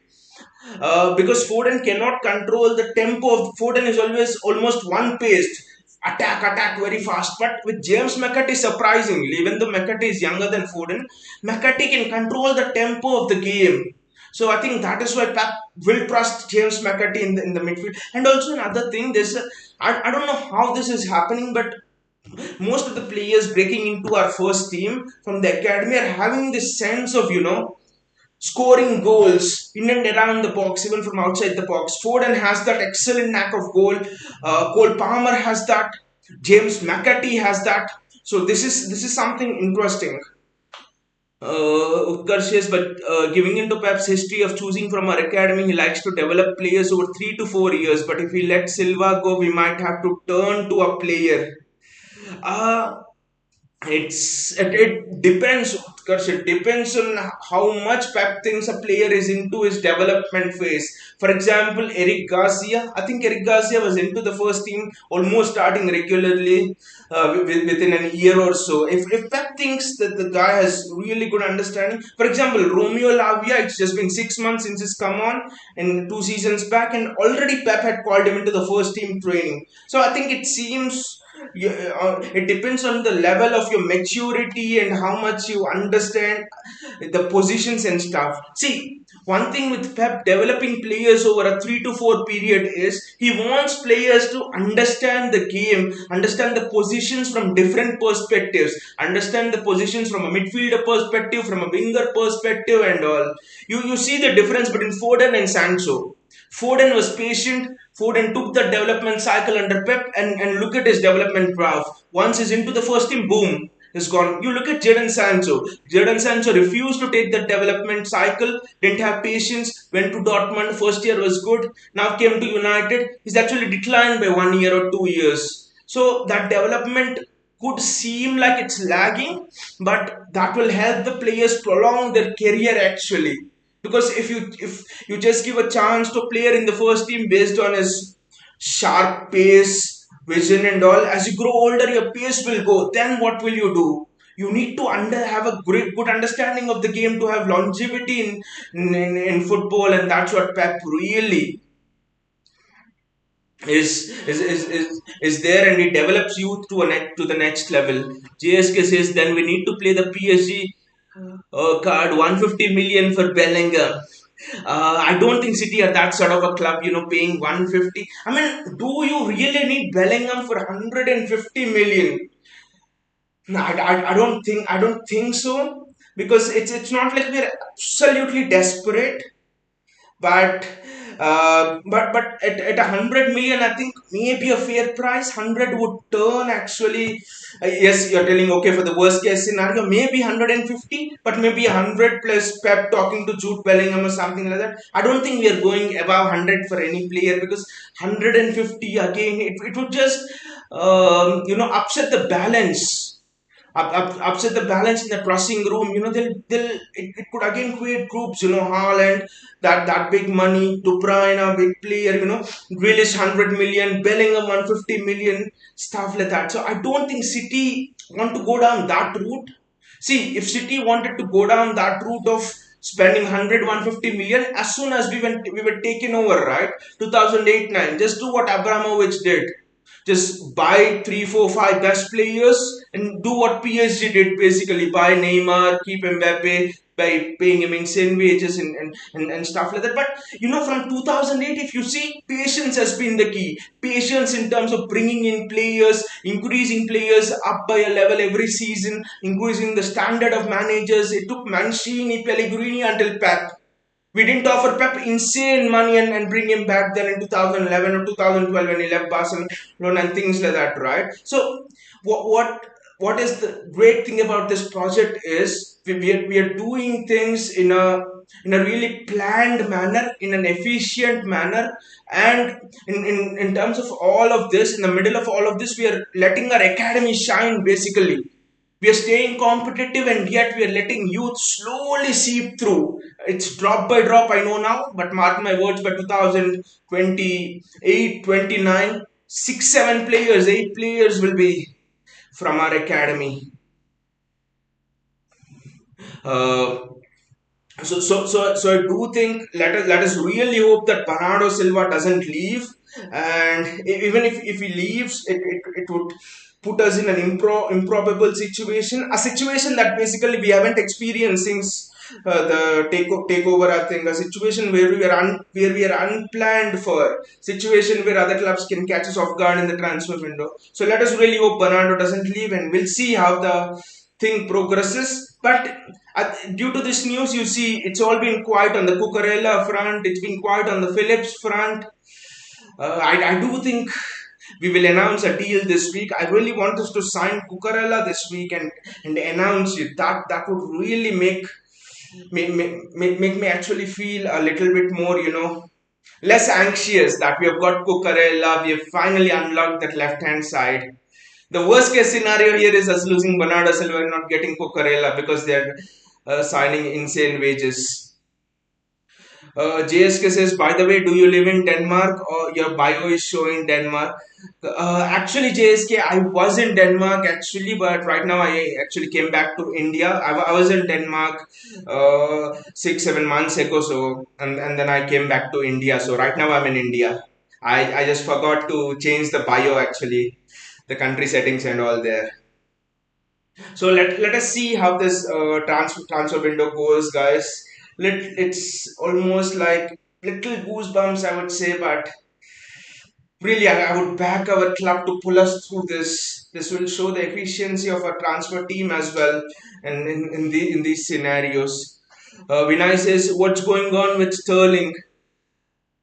Because Foden cannot control the tempo of Foden is always almost one paced. Attack very fast. But with James McAtee, surprisingly, even though McAtee is younger than Foden, McAtee can control the tempo of the game. So I think that is why Pep will trust James McAtee in the midfield. And also another thing, I don't know how this is happening, but most of the players breaking into our first team from the academy are having this sense of, scoring goals in and around the box, even from outside the box. Foden has that excellent knack of goal. Cole Palmer has that. James McAtee has that. So this is something interesting. Utkarsh says, but giving into Pep's history of choosing from our academy, he likes to develop players over 3 to 4 years. But if we let Silva go, we might have to turn to a player. Uh, it depends, Utkarsh. It depends on how much Pep thinks a player is into his development phase. For example, Eric Garcia. I think Eric Garcia was into the first team almost starting regularly within an year or so. If Pep thinks that the guy has really good understanding, for example, Romeo Lavia, it's just been 6 months since he's come on and 2 seasons back, and already Pep had called him into the first team training. So I think it seems, yeah, it depends on the level of your maturity and how much you understand the positions and stuff. See, one thing with Pep developing players over a 3 to 4 period is he wants players to understand the game, understand the positions from different perspectives, understand the positions from a midfielder perspective, from a winger perspective, and all. You see the difference between Foden and Sancho. Foden was patient. Foden took the development cycle under Pep and look at his development graph. Once he's into the first team, boom, he's gone. You look at Jadon Sancho. Jadon Sancho refused to take the development cycle, didn't have patience, went to Dortmund, first year was good, now came to United. He's actually declined by 1 year or 2 years. So that development could seem like it's lagging, but that will help the players prolong their career actually, because if you just give a chance to a player in the first team based on his sharp pace, vision, and all, as you grow older your pace will go. Then what will you do? You need to have a great good understanding of the game to have longevity in football, and that's what Pep really is there, and he develops youth to the next level. JSK says then we need to play the PSG card 150 million for Bellingham. I don't think City are that sort of a club, paying 150. I mean, do you really need Bellingham for 150 million? No, I don't think so, because it's not like we're absolutely desperate. But at 100 million, I think maybe a fair price. 100 would turn actually. Yes, you're telling, okay, for the worst case scenario, maybe 150, but maybe 100 plus Pep talking to Jude Bellingham or something like that. I don't think we are going above 100 for any player, because 150 again, it would just upset the balance. Upset the balance in the dressing room. It could again create groups. Haaland, that big money, De Bruyne, big player. Grealish 100 million, Bellingham 150 million, stuff like that. So I don't think City want to go down that route. See, if City wanted to go down that route of spending 100, 150 million, as soon as we were taken over, right? 2008-9, just do what Abramovich did. Just buy three, four, five best players and do what PSG did, basically buy Neymar, keep Mbappe by paying him insane wages and stuff like that. But from 2008, if you see, patience has been the key. Patience in terms of bringing in players, increasing players up by a level every season, increasing the standard of managers. It took Mancini, Pellegrini until Pep. We didn't offer Pep insane money and bring him back then in 2011 or 2012 when he left Barcelona and things like that, right? So, what is the great thing about this project is we are doing things in a really planned manner, in an efficient manner, and in terms of all of this, in the middle of all of this, we are letting our academy shine, basically. We are staying competitive, and yet we are letting youth slowly seep through. It's drop by drop, I know now, but mark my words, by 2028, 29, 6, 7 players, 8 players will be from our academy. Uh, so I do think, let us really hope that Bernardo Silva doesn't leave, and even if he leaves, it would put us in an improbable situation, a situation that basically we haven't experienced since the takeover. I think a situation where we are unplanned for, situation where other clubs can catch us off guard in the transfer window. So let us really hope Bernardo doesn't leave, and we'll see how the thing progresses. But due to this news, you see, it's all been quiet on the Cucurella front. It's been quiet on the Phillips front. I do think we will announce a deal this week. I really want us to sign Cucurella this week and announce it. That would really make me actually feel a little bit more, less anxious that we have got Cucurella. We have finally unlocked that left hand side. The worst case scenario here is us losing Bernardo Silva and not getting Cucurella because they're signing insane wages. JSK says, by the way, do you live in Denmark, or your bio is showing Denmark? Actually, JSK, I was in Denmark actually, but right now I actually came back to India. I was in Denmark 6, 7 months ago, so and then I came back to India. So right now I'm in India. I just forgot to change the bio actually, the country settings and all there. So let us see how this transfer window goes, guys. It's almost like little goosebumps, I would say, but really, I would back our club to pull us through this. This will show the efficiency of our transfer team as well, and in these scenarios. Vinay says, what's going on with Sterling?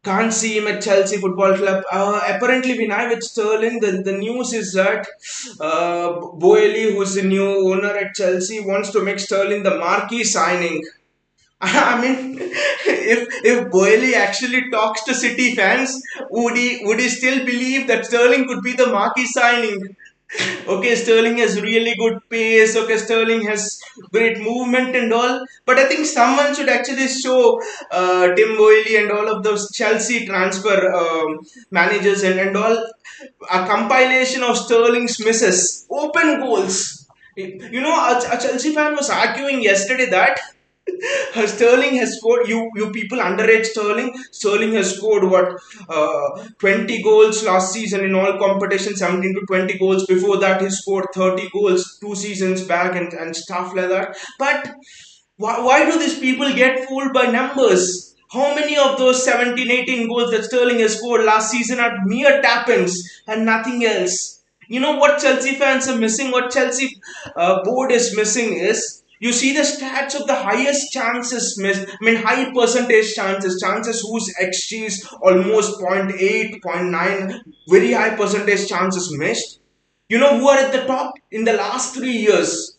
Can't see him at Chelsea Football Club. Apparently, Vinay, with Sterling, the news is that Boeli, who's the new owner at Chelsea, wants to make Sterling the marquee signing. I mean, if Boehly actually talks to City fans, would he still believe that Sterling could be the marquee signing? Okay, Sterling has really good pace. Okay, Sterling has great movement and all. But I think someone should actually show Tim Boehly and all of those Chelsea transfer managers and all a compilation of Sterling's misses, open goals. A Chelsea fan was arguing yesterday that Sterling has scored. You people underrate Sterling. Sterling has scored what 20 goals last season in all competitions, 17 to 20 goals. Before that, he scored 30 goals 2 seasons back and stuff like that. But why do these people get fooled by numbers? How many of those 17, 18 goals that Sterling has scored last season are mere tap-ins and nothing else? You know what Chelsea fans are missing, what Chelsea board is missing is you see the stats of the highest chances missed. I mean, high percentage chances whose XG is almost point 0.8, point 0.9, very high percentage chances missed. You know who are at the top in the last 3 years?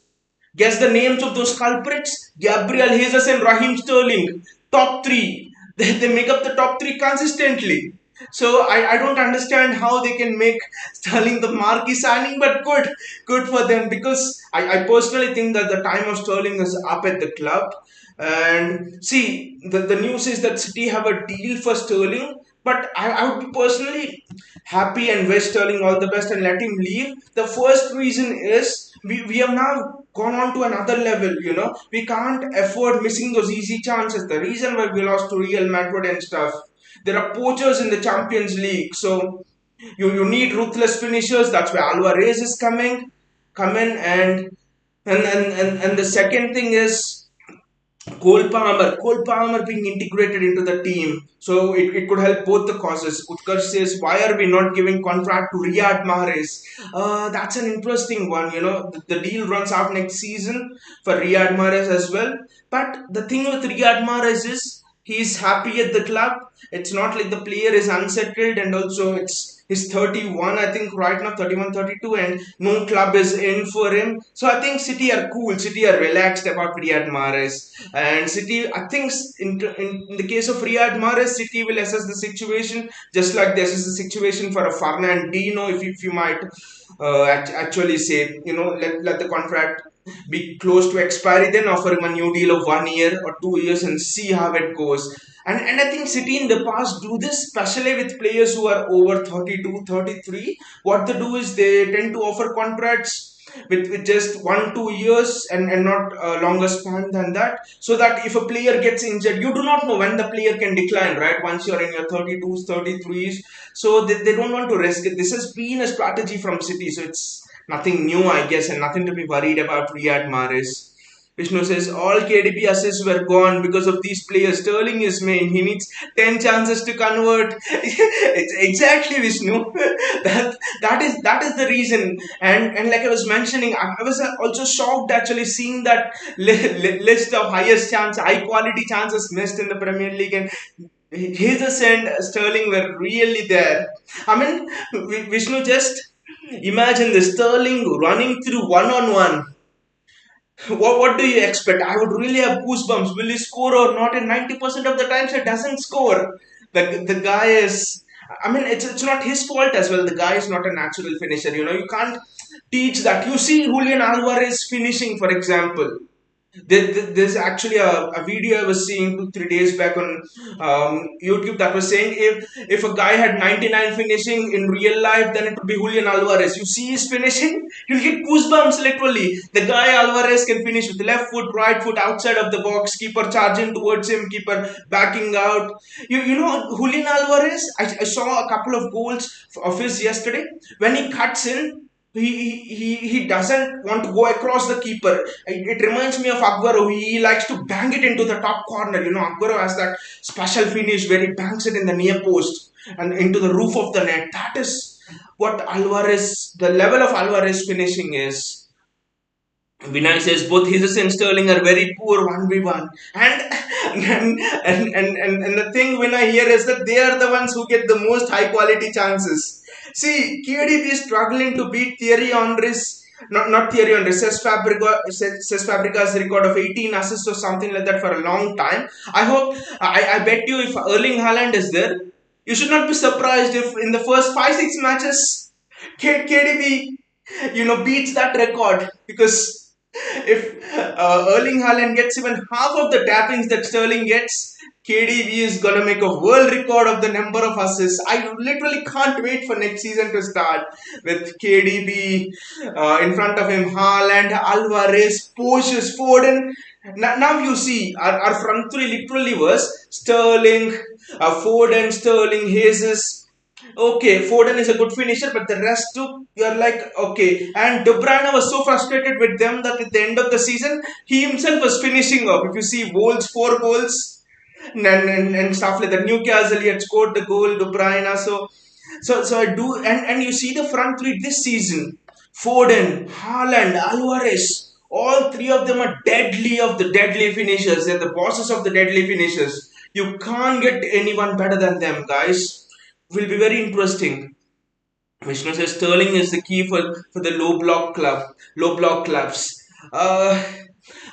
Guess the names of those culprits? Gabriel Jesus and Raheem Sterling. Top three. They make up the top three consistently. So I don't understand how they can make Sterling the marquee signing, but good for them because I personally think that the time of Sterling is up at the club. And see, the news is that City have a deal for Sterling, but I would be personally happy and wish Sterling all the best and let him leave. The first reason is we have now gone on to another level, you know. We can't afford missing those easy chances. The reason why we lost to Real Madrid and stuff. There are poachers in the Champions League. So you need ruthless finishers. That's where Alvarez is come in and the second thing is Cole Palmer being integrated into the team, so it could help both the causes. Utkarsh says, why are we not giving contract to Riyad Mahrez? That's an interesting one. You know, the deal runs out next season for Riyad Mahrez as well. But the thing with Riyad Mahrez is he's happy at the club. It's not like the player is unsettled, and also he's 31, I think, right now, 31, 32, and no club is in for him. So I think City are cool, City are relaxed about Riyad Mahrez. And City, I think, in the case of Riyad Mahrez, City will assess the situation just like they assess the situation for a Fernandinho, if you might actually say, you know, let the contract be close to expiry, then offer him a new deal of 1 year or 2 years and see how it goes. And I think City in the past do this, especially with players who are over 32, 33. What they do is they tend to offer contracts with just 1, 2 years and not a longer span than that, so that if a player gets injured, you do not know when the player can decline, right? Once you're in your 32s, 33s, so they don't want to risk it. This has been a strategy from City, so it's nothing new, I guess, and nothing to be worried about Riyad Mahrez. Vishnu says all KDB assists were gone because of these players. Sterling is main. He needs 10 chances to convert. It's exactly, Vishnu. That is the reason. And like I was mentioning, I was also shocked actually seeing that list of highest chance, high quality chances missed in the Premier League, and Jesus and Sterling were really there. I mean, Vishnu, just imagine the Sterling running through one on one. What do you expect? I would really have goosebumps. Will he score or not? And 90% of the times he doesn't score. The guy is. I mean, it's not his fault as well. The guy is not a natural finisher. You know, you can't teach that. You see Julian Alvarez finishing, for example. There's actually a video I was seeing 2, 3 days back on YouTube that was saying if a guy had 99 finishing in real life, then it would be Julian Alvarez. You see his finishing, you'll get goosebumps literally. The guy Alvarez can finish with left foot, right foot, outside of the box, keeper charging towards him, keeper backing out. You know Julian Alvarez. I saw a couple of goals of his yesterday. When he cuts in, he doesn't want to go across the keeper. It reminds me of Aguero. He likes to bang it into the top corner. You know, Aguero has that special finish where he bangs it in the near post and into the roof of the net. That is what Alvarez, the level of Alvarez finishing is. Vinay says both Jesus and Sterling are very poor 1v1. And the thing Vinay here is that they are the ones who get the most high quality chances. See, KDB is struggling to beat Thierry Henry's, not Thierry Henry, Cesc Fabregas record of 18 assists or something like that for a long time. I bet you if Erling Haaland is there, you should not be surprised if in the first 5, 6 matches, KDB, you know, beats that record, because if Erling Haaland gets even half of the tappings that Sterling gets, KDB is gonna make a world record of the number of assists. I literally can't wait for next season to start with KDB in front of him, Haaland, Alvarez, Poches, Foden. Now you see our front three literally was Sterling, Foden, Sterling, Jesus. Okay, Foden is a good finisher, but the rest too, you're like, okay. And De Bruyne was so frustrated with them that at the end of the season, he himself was finishing up. If you see goals, 4 goals. and stuff like that. Newcastle, he had scored the goal, De Bruyne. So I do, and you see the front three this season: Foden, Haaland, Alvarez. All three of them are deadly of the deadly finishers. They're the bosses of the deadly finishers. You can't get anyone better than them, guys. Will be very interesting. Vishnu says Sterling is the key for the low block clubs. Uh,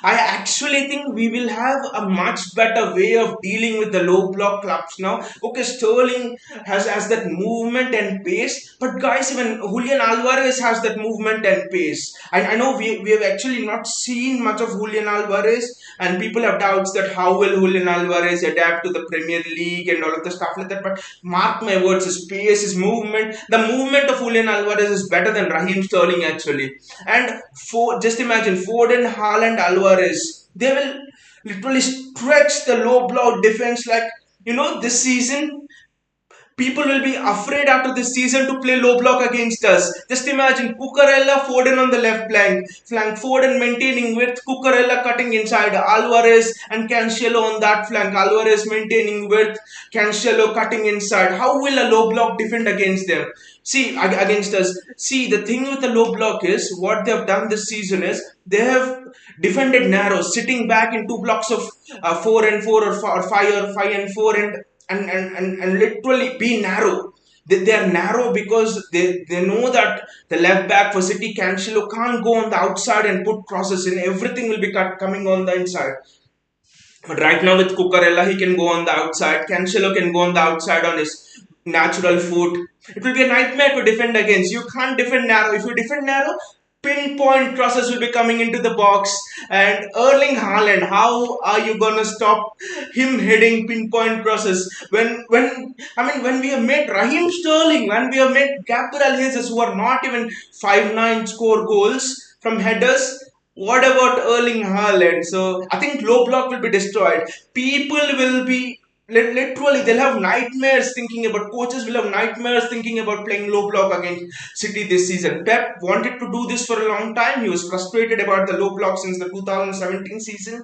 I actually think we will have a much better way of dealing with the low block clubs now. Okay, Sterling has that movement and pace, but guys, even Julian Alvarez has that movement and pace. I know we have actually not seen much of Julian Alvarez, and people have doubts that how will Julian Alvarez adapt to the Premier League and all of the stuff like that. But mark my words, his pace, his movement, the movement of Julian Alvarez is better than Raheem Sterling actually. And just imagine Foden, Haaland, Alvarez, they will literally stretch the low block defense like, this season people will be afraid after this season to play low block against us. Just imagine Cucurella, Foden on the left flank, Foden maintaining width, Cucurella cutting inside, Alvarez and Cancelo on that flank, Alvarez maintaining width, Cancelo cutting inside. How will a low block defend against them? See, against us. See, the thing with the low block is what they have done this season is they have defended narrow, sitting back in two blocks of 4 and 4 or 5 and 4 and literally be narrow. They are narrow because they know that the left back for City, Cancelo, can't go on the outside and put crosses in. Everything will be coming on the inside. But right now with Cucurella, he can go on the outside. Cancelo can go on the outside on his natural foot. It will be a nightmare to defend against. You can't defend narrow. If you defend narrow, pinpoint crosses will be coming into the box. And Erling Haaland, how are you gonna stop him heading pinpoint crosses? When we have made Raheem Sterling, when we have made Gabriel Jesus, who are not even 5'9" score goals from headers. What about Erling Haaland? So I think low block will be destroyed. People will be literally they'll have nightmares thinking about coaches will have nightmares thinking about playing low block against City this season. Pep wanted to do this for a long time. He was frustrated about the low block since the 2017 season.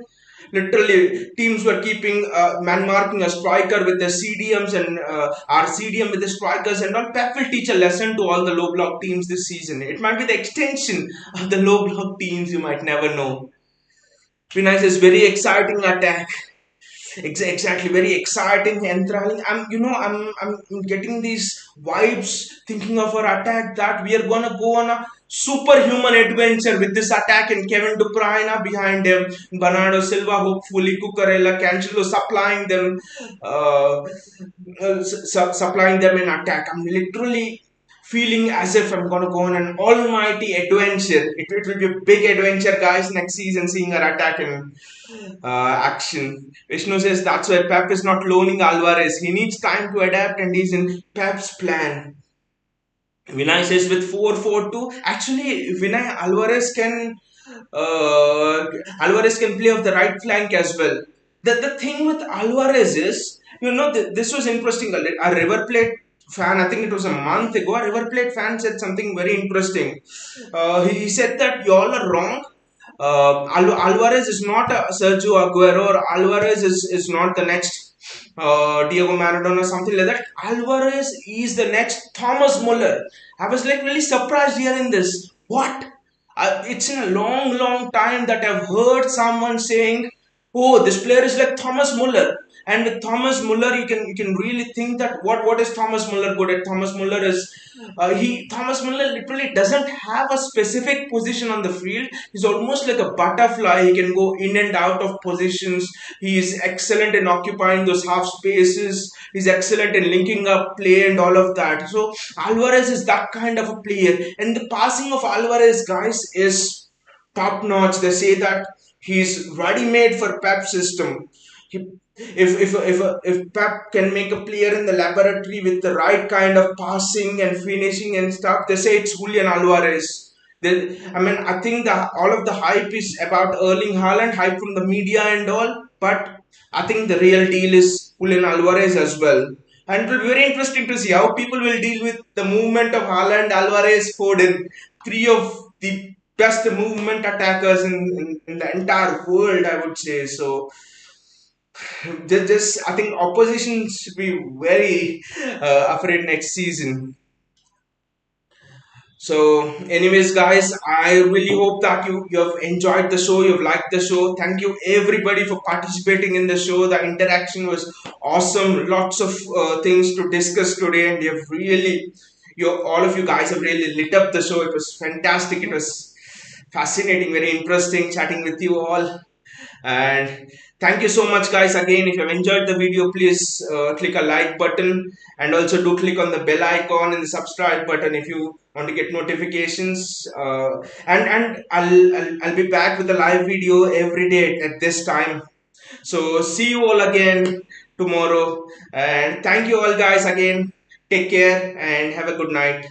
Literally, teams were keeping man marking a striker with the CDMs and our CDM with the strikers and all. Pep will teach a lesson to all the low block teams this season. It might be the extension of the low block teams. You might never know. Vinay says very exciting attack. Exactly, very exciting, enthralling. I'm getting these vibes thinking of our attack that we are gonna go on a superhuman adventure with this attack and Kevin De Bruyne behind them, Bernardo Silva, hopefully Cucurella, Cancelo supplying them in attack. I'm literally feeling as if I'm gonna go on an almighty adventure. It will be a big adventure, guys, next season, seeing our attack in action. Vishnu says that's why Pep is not loaning Alvarez. He needs time to adapt, and he's in Pep's plan. Vinay says with 4-4-2. Actually, Alvarez can play off the right flank as well. The thing with Alvarez is, this was interesting. A River Plate fan, I think it was a month ago, a River Plate fan said something very interesting. He said that you all are wrong. Alvarez is not a Sergio Aguero, or Alvarez is not the next Diego Maradona, something like that. Alvarez is the next Thomas Muller. I was like really surprised hearing this. What? It's in a long, long time that I've heard someone saying, "Oh, this player is like Thomas Muller." And with Thomas Muller, you can really think that what is Thomas Muller good at? Thomas Muller literally doesn't have a specific position on the field. He's almost like a butterfly. He can go in and out of positions. He is excellent in occupying those half spaces. He's excellent in linking up play and all of that. So Alvarez is that kind of a player, and the passing of Alvarez, guys, is top notch. They say that he's ready made for Pep system. He, if Pep can make a player in the laboratory with the right kind of passing and finishing and stuff, they say it's Julian Alvarez. I think that all of the hype is about Erling Haaland, hype from the media and all, but I think the real deal is Julian Alvarez as well. And it will be very interesting to see how people will deal with the movement of Haaland, Alvarez, Foden, three of the best movement attackers in the entire world, I would say. So Just I think opposition should be very afraid next season. So, anyways, guys, I really hope that you have enjoyed the show, you've liked the show. Thank you everybody for participating in the show. The interaction was awesome. Lots of things to discuss today, and you've really, you all of you guys have really lit up the show. It was fantastic. It was fascinating, very interesting chatting with you all. And thank you so much, guys. Again, if you have enjoyed the video, please click a like button, and also do click on the bell icon and the subscribe button if you want to get notifications. And I'll be back with a live video every day at this time. So see you all again tomorrow, and thank you all, guys, again. Take care and have a good night.